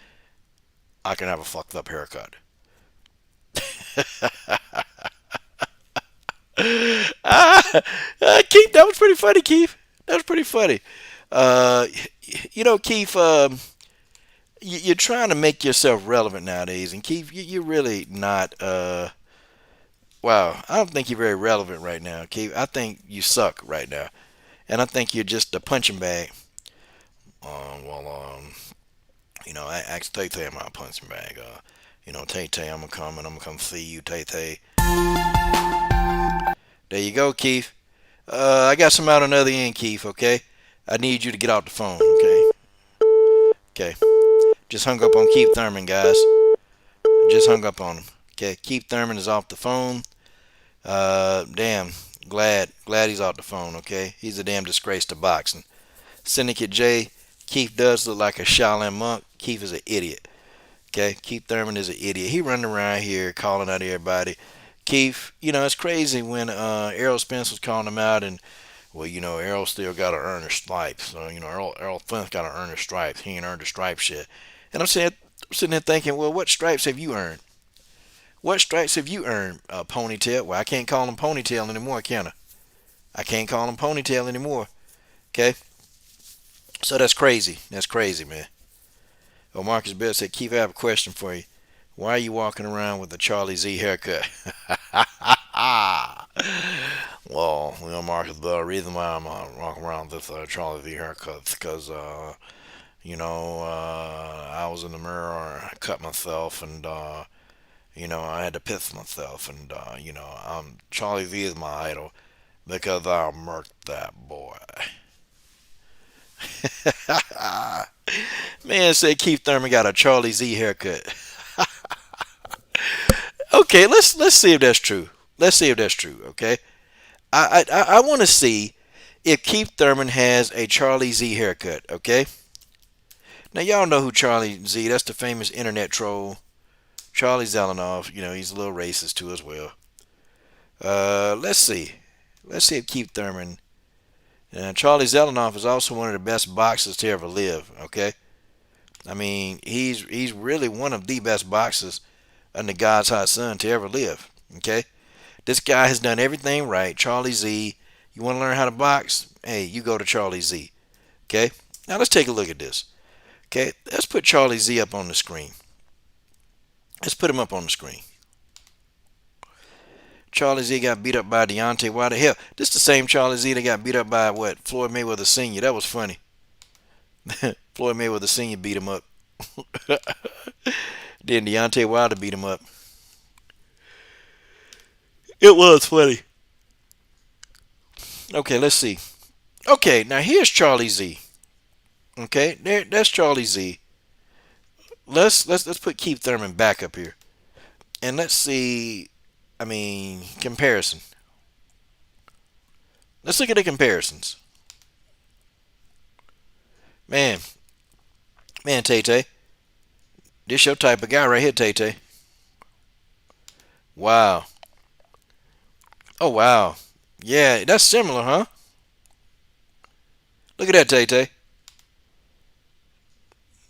I can have a fucked up haircut. Keith, that was pretty funny, Keith. That was pretty funny. Uh, Keith, you're trying to make yourself relevant nowadays, and Keith, you're really not. Wow, I don't think you're very relevant right now, Keith. I think you suck right now, and I think you're just a punching bag. Well, I asked Tay Tay about a punching bag. Tay Tay, I'm gonna come see you, Tay Tay. There you go, Keith. I got some out on the other end, Keith. Okay, I need you to get off the phone. Okay, okay. Just hung up on Keith Thurman, guys. Just hung up on him. Okay, Keith Thurman is off the phone. Damn. Glad he's off the phone. Okay, he's a damn disgrace to boxing. Syndicate J. Keith does look like a Shaolin monk. Keith is an idiot. Okay, Keith Thurman is an idiot. He running around here calling out everybody. Keith, it's crazy when Errol Spence was calling him out, and well, Errol still got to earn his stripes. So Errol Spence got to earn his stripes. He ain't earned the stripes yet. And sitting there thinking, well, what stripes have you earned? What stripes have you earned, Ponytail? Well, I can't call him Ponytail anymore, can I? I can't call him Ponytail anymore. Okay, so that's crazy. That's crazy, man. Oh, Marcus Bell said, Keith, I have a question for you. Why are you walking around with a Charlie Z haircut? Well, Marcus Bell, the reason why I'm walking around with this Charlie Z haircut is because, I was in the mirror, I cut myself, and, I had to piss myself, and, Charlie Z is my idol because I murked that boy. Man said Keith Thurman got a Charlie Z haircut. Okay, let's see if that's true. Let's see if that's true. Okay, I want to see if Keith Thurman has a Charlie Z haircut. Okay, now y'all know who Charlie Z. That's the famous internet troll, Charlie Zelenoff. He's a little racist too as well. Let's see. Let's see if Keith Thurman. Charlie Zelenoff is also one of the best boxers to ever live. Okay, I mean he's really one of the best boxers under God's hot son to ever live. Okay, this guy has done everything right. Charlie Z. You want to learn how to box? Hey, you go to Charlie Z. Okay, now let's take a look at this. Okay, let's put Charlie Z up on the screen. Let's put him up on the screen. Charlie Z got beat up by Deontay Wilder. Hell, this is the same Charlie Z that got beat up by what? Floyd Mayweather Sr. That was funny. Floyd Mayweather Sr. beat him up. Then Deontay Wilder beat him up. It was funny. Okay, let's see. Okay, now here's Charlie Z. Okay, that's Charlie Z. Let's put Keith Thurman back up here, and let's see. I mean, comparison. Let's look at the comparisons. Man, Tay Tay, this your type of guy right here, Tay Tay. Wow. Oh wow. Yeah, that's similar, huh? Look at that, Tay Tay.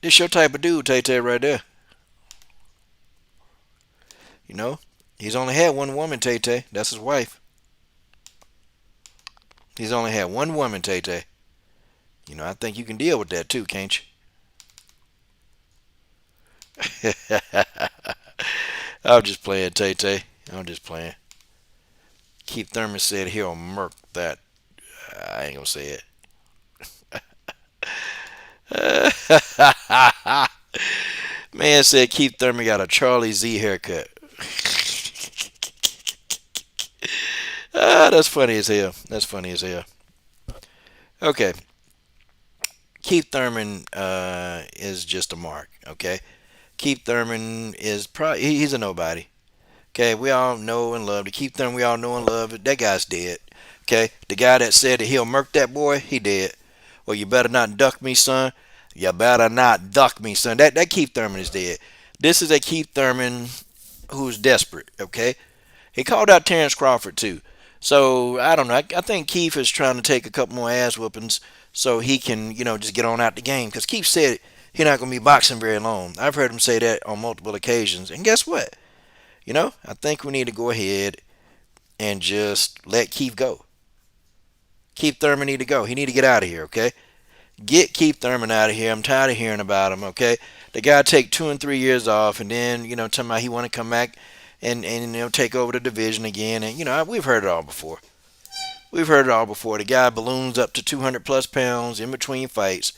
This your type of dude, Tay Tay, right there. He's only had one woman, Tay Tay. That's his wife. He's only had one woman, Tay Tay. I think you can deal with that too, can't you? I'm just playing, Tay Tay. I'm just playing. Keith Thurman said he'll murk that. I ain't gonna say it. Man said Keith Thurman got a Charlie Z haircut. That's funny as hell. That's funny as hell. Okay, Keith Thurman is just a mark. Okay, Keith Thurman is probably he's a nobody. Okay, we all know and love the Keith Thurman. We all know and love it. That guy's dead. Okay, the guy that said that he'll murk that boy, he dead. Well, you better not duck me, son. You better not duck me, son. That Keith Thurman is dead. This is a Keith Thurman who's desperate. Okay, he called out Terrence Crawford too. So I don't know. I think Keith is trying to take a couple more ass whoopings so he can, just get on out the game. Because Keith said he's not going to be boxing very long. I've heard him say that on multiple occasions. And guess what? I think we need to go ahead and just let Keith go. Keith Thurman need to go. He need to get out of here. Okay, get Keith Thurman out of here. I'm tired of hearing about him. Okay, the guy take 2 and 3 years off, and then talking about he want to come back and take over the division again. And we've heard it all before. We've heard it all before. The guy balloons up to 200 plus pounds in between fights,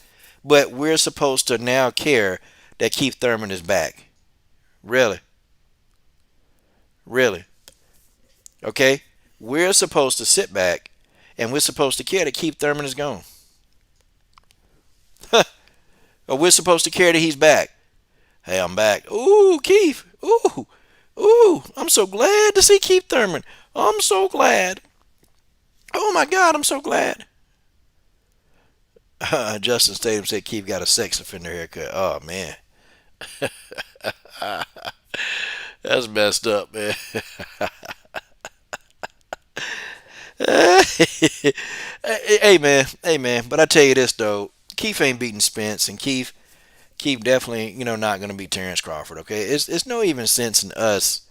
but we're supposed to now care that Keith Thurman is back. Really, really. Okay, we're supposed to sit back and we're supposed to care that Keith Thurman is gone. Or we're supposed to care that he's back. Hey, I'm back. Ooh, Keith. Ooh, ooh. I'm so glad to see Keith Thurman. I'm so glad. Oh my God, I'm so glad. Justin Statham said Keith got a sex offender haircut. Oh man, that's messed up, man. Hey man. But I tell you this though, Keith ain't beating Spence, and Keith definitely not going to beat Terrence Crawford. Okay, it's no even sense in us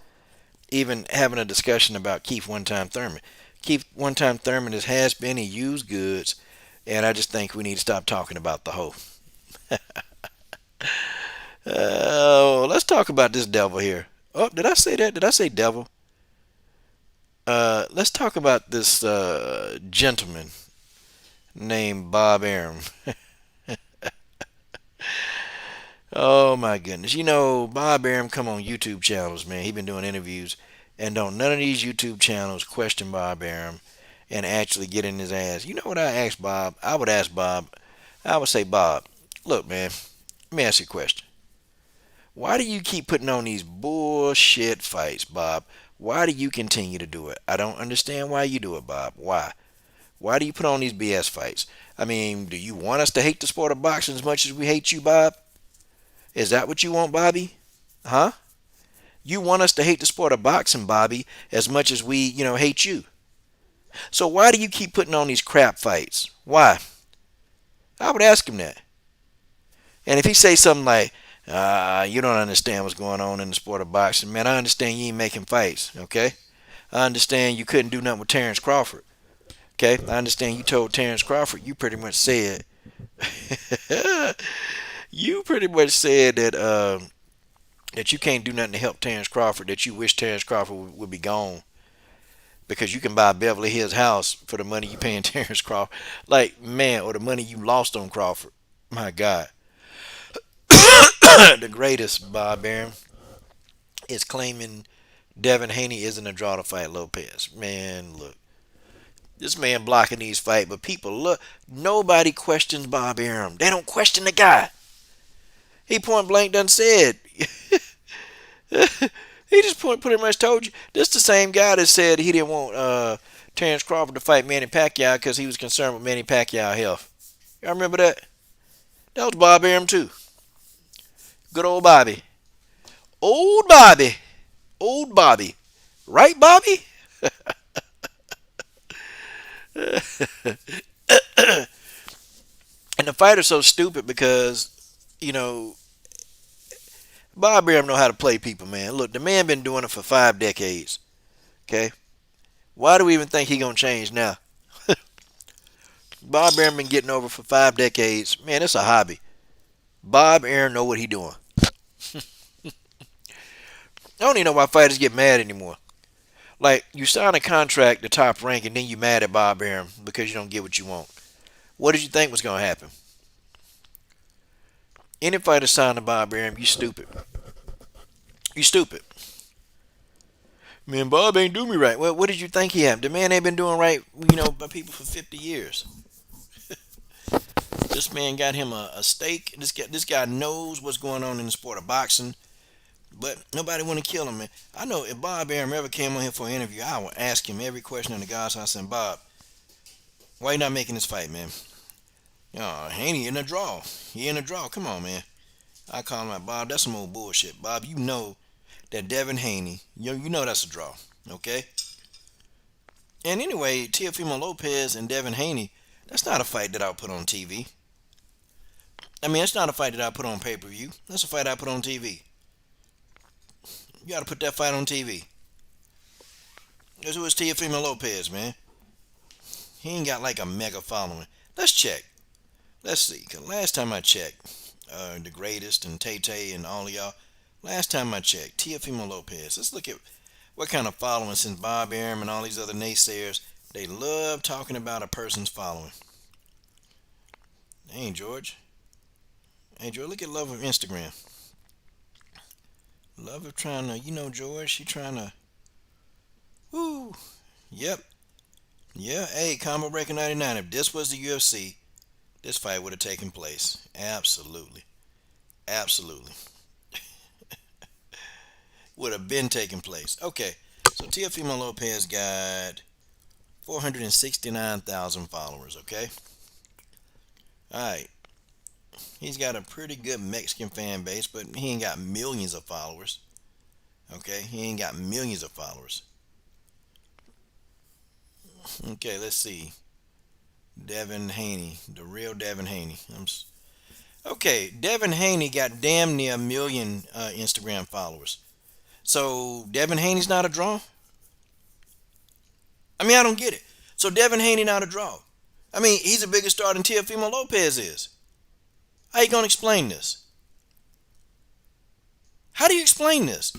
even having a discussion about Keith one time Thurman. Keith one time Thurman has been he used goods, and I just think we need to stop talking about the hoe. Oh, let's talk about this devil here. Oh, did I say that? Did I say devil? Let's talk about this gentleman named Bob Arum. Oh my goodness. Bob Arum come on YouTube channels, man. He been doing interviews, and don't none of these YouTube channels question Bob Arum and actually get in his ass. You know what I asked Bob? I would ask Bob, I would say, Bob, look, man, let me ask you a question. Why do you keep putting on these bullshit fights, Bob? Why do you continue to do it? I don't understand why you do it, Bob. Why? Why do you put on these BS fights? I mean, do you want us to hate the sport of boxing as much as we hate you, Bob? Is that what you want, Bobby? Huh? You want us to hate the sport of boxing, Bobby, as much as we, hate you. So why do you keep putting on these crap fights? Why? I would ask him that. And if he say something like, you don't understand what's going on in the sport of boxing, man, I understand you ain't making fights, okay? I understand you couldn't do nothing with Terrence Crawford, okay? I understand you told Terrence Crawford, you pretty much said, you pretty much said that you can't do nothing to help Terrence Crawford, that you wish Terrence Crawford would be gone because you can buy Beverly Hills house for the money you paying Terrence Crawford. Like, man, or the money you lost on Crawford. My God. The greatest, Bob Arum, is claiming Devin Haney isn't a draw to fight Lopez. Man, look. This man blocking these fights, but people, look, nobody questions Bob Arum. They don't question the guy. He point blank done said. He just pretty much told you. This the same guy that said he didn't want Terrence Crawford to fight Manny Pacquiao because he was concerned with Manny Pacquiao health. Y'all remember that? That was Bob Arum too. Good old Bobby. Old Bobby. Old Bobby. Right, Bobby? And the fighter's so stupid because, Bob Arum know how to play people, man. Look, the man been doing it for 5 decades. Okay? Why do we even think he gonna change now? Bob Arum been getting over for 5 decades. Man, it's a hobby. Bob Arum know what he doing. I don't even know why fighters get mad anymore. Like, you sign a contract to Top Rank and then you mad at Bob Arum because you don't get what you want. What did you think was going to happen? Any fighter signed to Bob Arum, you stupid. You stupid. Man, Bob ain't do me right. Well, what did you think he had? The man ain't been doing right, by people for 50 years. This man got him a stake. This guy knows what's going on in the sport of boxing, but nobody want to kill him, man. I know if Bob Arum ever came on here for an interview, I would ask him every question in the God's house. And Bob, why you not making this fight, man? Haney in a draw. He in a draw. Come on, man. I call him out, Bob. That's some old bullshit, Bob. You know that Devin Haney, you know that's a draw, okay? And anyway, Teofimo Lopez and Devin Haney, that's not a fight that I'll put on TV. I mean, it's not a fight that I put on pay per view. That's a fight I put on TV. You got to put that fight on TV. That's who is Teofimo Lopez, man. He ain't got like a mega following. Let's check. Let's see. 'Cause last time I checked, the greatest and Tay Tay and all of y'all. Last time I checked, Teofimo Lopez. Let's look at what kind of following since Bob Arum and all these other naysayers. They love talking about a person's following. Hey, George. Hey, George, look at Love of Instagram. Love of trying to, George, she trying to, woo. Yep. Yeah, hey, Combo Breaker 99. If this was the UFC, this fight would have taken place. Absolutely. Absolutely. Would have been taking place. Okay, so Teofimo Lopez got 469,000 followers, okay? Alright. He's got a pretty good Mexican fan base, but he ain't got millions of followers. Okay, he ain't got millions of followers. Okay, let's see. Devin Haney, the real Devin Haney. Okay, Devin Haney got damn near a million Instagram followers. So Devin Haney's not a draw? I mean, I don't get it. So Devin Haney not a draw? I mean, he's a bigger star than Teofimo Lopez is. How you gonna explain this? How do you explain this?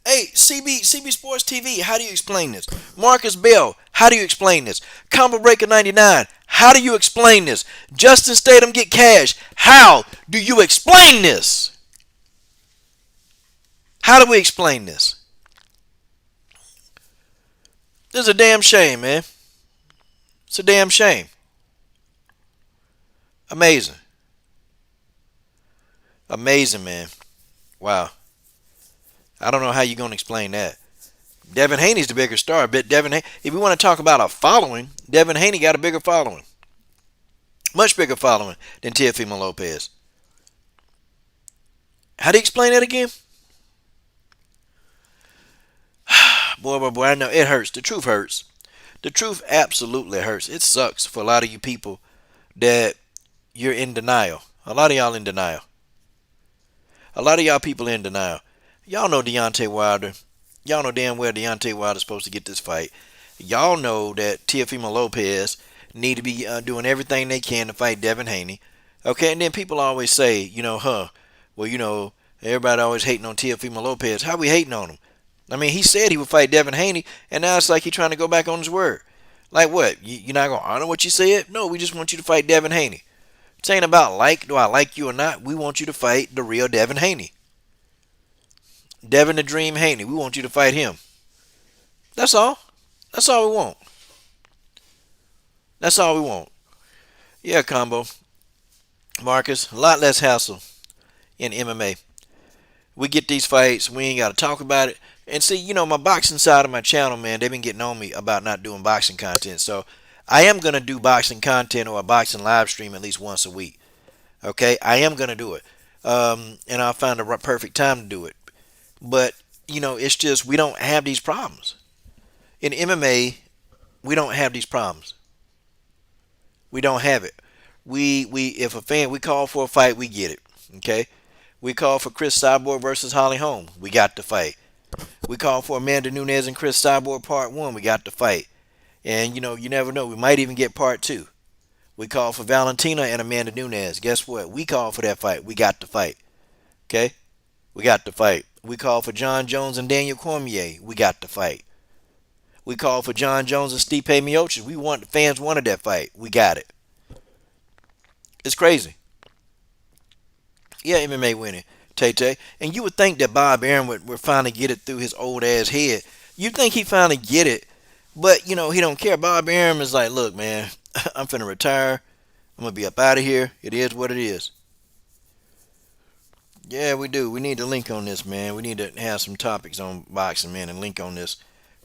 Hey, CB Sports TV, how do you explain this? Marcus Bell, how do you explain this? Combo Breaker 99, how do you explain this? Justin Statham get cash, how do you explain this? How do we explain this? This is a damn shame, man. It's a damn shame. Amazing. Amazing, man. Wow. I don't know how you're going to explain that. Devin Haney's the bigger star, but if we want to talk about a following, Devin Haney got a bigger following. Much bigger following than Teofimo Lopez. How do you explain that again? Boy, I know it hurts. The truth hurts. The truth absolutely hurts. It sucks for a lot of you people that you're in denial. A lot of y'all in denial. A lot of y'all people in denial. Y'all know Deontay Wilder. Y'all know damn well Deontay Wilder's supposed to get this fight. Y'all know that Teofimo Lopez need to be doing everything they can to fight Devin Haney. Okay, and then people always say, everybody always hating on Teofimo Lopez. How we hating on him? I mean, he said he would fight Devin Haney, and now it's like he's trying to go back on his word. Like what? You're not going to honor what you said? No, we just want you to fight Devin Haney. It's ain't about do I like you or not. We want you to fight the real Devin Haney. Devin the Dream Haney. We want you to fight him. That's all. That's all we want. That's all we want. Yeah, Combo. Marcus, a lot less hassle in MMA. We get these fights. We ain't got to talk about it. And see, my boxing side of my channel, man, they've been getting on me about not doing boxing content. So I am going to do boxing content or a boxing live stream at least once a week. Okay? I am going to do it. And I'll find the perfect time to do it. But, it's just we don't have these problems. In MMA, we don't have these problems. We don't have it. If we call for a fight, we get it. Okay? We call for Chris Cyborg versus Holly Holm. We got the fight. We call for Amanda Nunes and Chris Cyborg Part 1. We got the fight. And, you never know. We might even get Part 2. We call for Valentina and Amanda Nunes. Guess what? We call for that fight. We got the fight. Okay? We got the fight. We call for John Jones and Daniel Cormier. We got the fight. We call for John Jones and Stipe Miocic. The fans wanted that fight. We got it. It's crazy. Yeah, MMA winning. Tay-Tay. And you would think that Bob Arum would finally get it through his old ass head You think he finally get it, but he don't care. Bob Arum is like, look, man, I'm finna retire. I'm gonna be up out of here. It is what it is. Yeah, we do. We need to link on this, man. We need to have some topics on boxing, man, and link on this.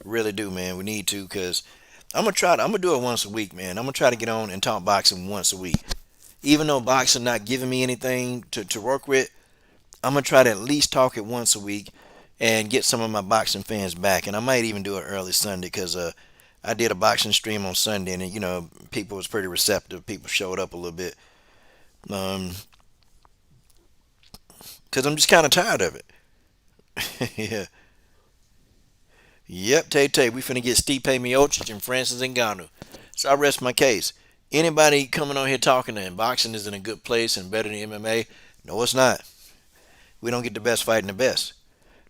Really do, man. We need to, cause I'm gonna do it once a week, man. I'm gonna try to get on and talk boxing once a week. Even though boxing not giving me anything to work with, I'm gonna try to at least talk it once a week and get some of my boxing fans back. And I might even do it early Sunday, cause I did a boxing stream on Sunday, and people was pretty receptive. People showed up a little bit. Um, cause I'm just kind of tired of it. Yeah. Yep, Tay Tay, we finna get Stipe Miocic and Francis Ngannou. So I rest my case. Anybody coming on here talking that boxing is in a good place and better than MMA? No, it's not. We don't get the best fighting the best.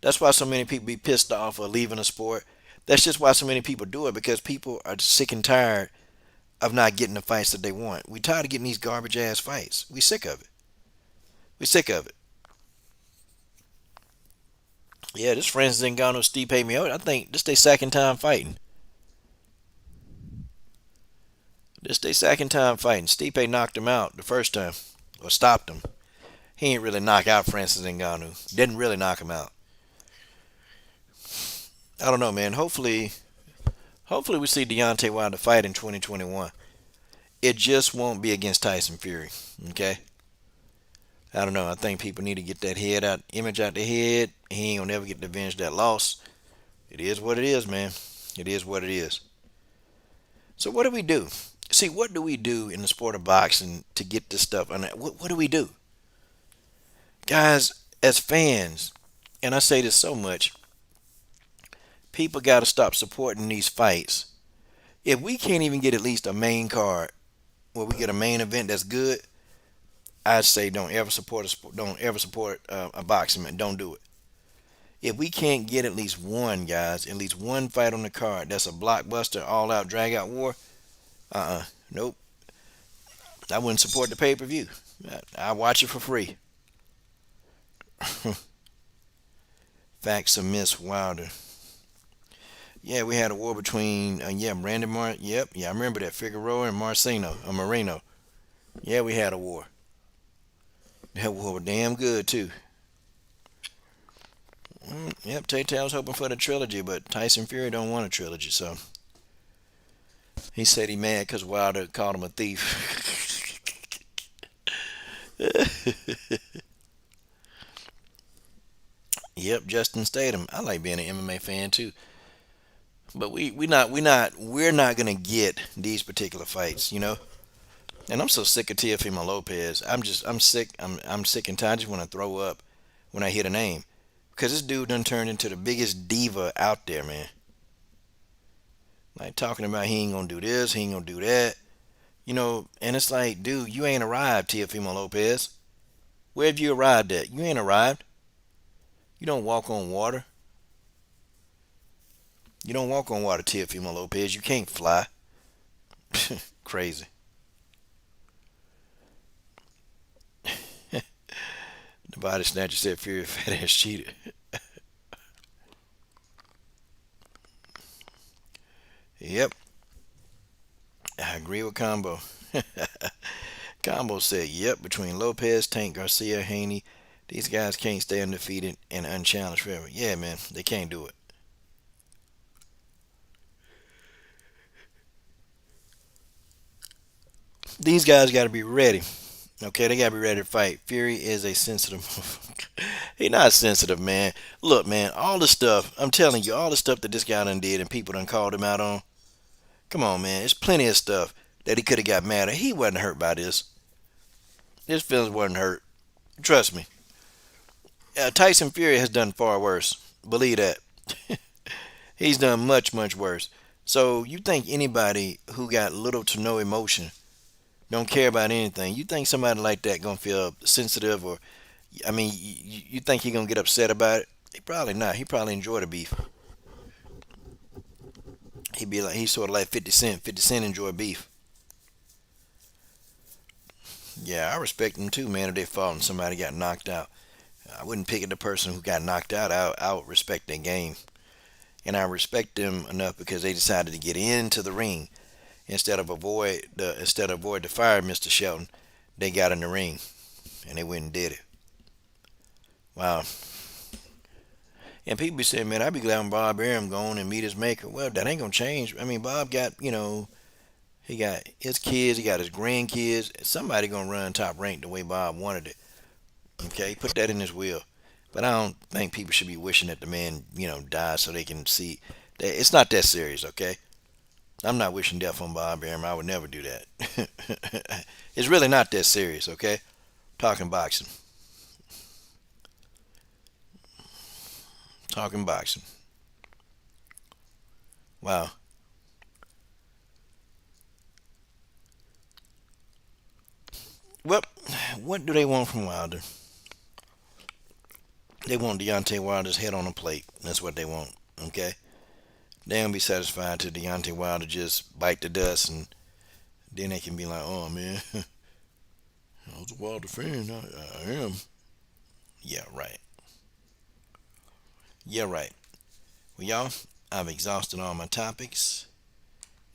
That's why so many people be pissed off or leaving the sport. That's just why so many people do it, because people are sick and tired of not getting the fights that they want. We tired of getting these garbage ass fights. We sick of it. We sick of it. Yeah, this Francis Ngannou, Stipe Miocic. I think this they second time fighting. This they second time fighting. Stipe knocked him out the first time, or stopped him. He ain't really knock out Francis Ngannou. Didn't really knock him out. I don't know, man. Hopefully we see Deontay Wilder fight in 2021. It just won't be against Tyson Fury. Okay. I don't know. I think people need to get that image out their head. He ain't gonna never get to avenge that loss. It is what it is, man. It is what it is. So what do we do? See, what do we do in the sport of boxing to get this stuff? What do we do, guys? As fans, and I say this so much, people got to stop supporting these fights. If we can't even get at least a main card where we get a main event that's good, I'd say don't ever support a boxing man. Don't do it. If we can't get at least one, guys, at least one fight on the card that's a blockbuster, all out, drag out war, nope. I wouldn't support the pay per view. I watch it for free. Facts of Miss Wilder. Yeah, we had a war between Brandon Yep, yeah, I remember that Figueroa and Moreno. Yeah, we had a war. That war was damn good too. Yep, Tay Tay was hoping for the trilogy, but Tyson Fury don't want a trilogy, so he said he mad because Wilder called him a thief. Yep, Justin Statham. I like being an MMA fan too, but we're not gonna get these particular fights, And I'm so sick of Teofimo Lopez. I'm sick. I'm sick and tired. I just want to throw up when I hear the name, because this dude done turned into the biggest diva out there, man. Like talking about he ain't gonna do this, he ain't gonna do that, And it's like, dude, you ain't arrived, Teofimo Lopez. Where have you arrived at? You ain't arrived. You don't walk on water. You don't walk on water, Teofimo Lopez. You can't fly. Crazy. The body snatcher said Fury fat ass cheated. Yep, I agree with Combo. Combo said, yep, between Lopez, Tank, Garcia, Haney, these guys can't stay undefeated and unchallenged forever. Yeah, man, they can't do it. These guys got to be ready. Okay, they got to be ready to fight. Fury is a sensitive. He not sensitive, man. Look, man, all the stuff, I'm telling you, all the stuff that this guy done did and people done called him out on. Come on, man. There's plenty of stuff that he could have got mad at. He wasn't hurt by this. His feelings wasn't hurt. Trust me. Tyson Fury has done far worse. Believe that. He's done much, much worse. So you think anybody who got little to no emotion, don't care about anything, you think somebody like that gonna feel sensitive, or I mean, you think he gonna get upset about it? He probably not. He probably enjoy the beef. He's sort of like 50 Cent. 50 Cent enjoy beef. Yeah, I respect them too, man. If they fought and somebody got knocked out, I wouldn't pick at the person who got knocked out. I would respect their game. and I respect them enough because they decided to get into the ring instead of avoid the fire, Mr. Shelton. They got in the ring and they went and did it. Wow. And people be saying, man, I'd be glad when Bob Arum gone and meet his maker. Well, that ain't gonna change. I mean, Bob got, he got his kids, he got his grandkids. Somebody gonna run top rank the way Bob wanted it. Okay, put that in his will. But I don't think people should be wishing that the man, die so they can see. It's not that serious, okay? I'm not wishing death on Bob Arum. I would never do that. It's really not that serious, okay? Talking boxing. Talking boxing. Wow. Well, what do they want from Wilder? They want Deontay Wilder's head on a plate. That's what they want, okay? They don't be satisfied till Deontay Wilder just bite the dust, and then they can be like, "Oh man, I was a Wilder fan. I am." Yeah, right. Yeah, right. Well, y'all, I've exhausted all my topics,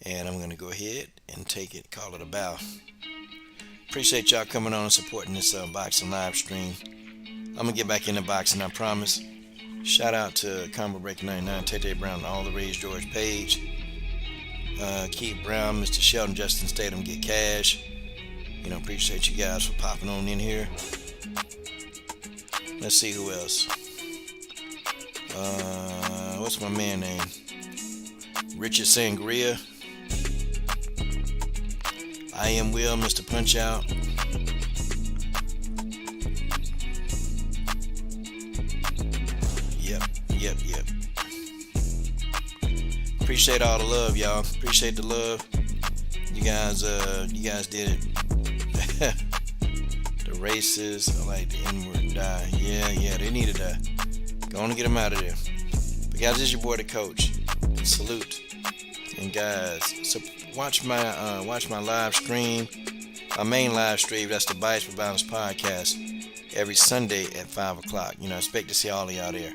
and I'm gonna go ahead and take it, call it a bow. Appreciate y'all coming on and supporting this boxing live stream. I'm gonna get back into boxing, I promise. Shout out to Combo Breaker 99, Tete Brown, and all the Rage George page. Keith Brown, Mr. Shelton, Justin Statham, Get Cash. Appreciate you guys for popping on in here. Let's see who else. What's my man name? Richard Sangria. I am Will, Mr. Punch Out. Yep, yep, yep. Appreciate all the love, y'all. Appreciate the love. You guys did it. The racists, I like the N-word die. Yeah, they needed that. Go on and get them out of there. But guys, this is your boy, the coach. Salute. And guys, so watch my live stream, my main live stream. That's the Bites for Balance podcast every Sunday at 5 o'clock. Expect to see all of y'all there.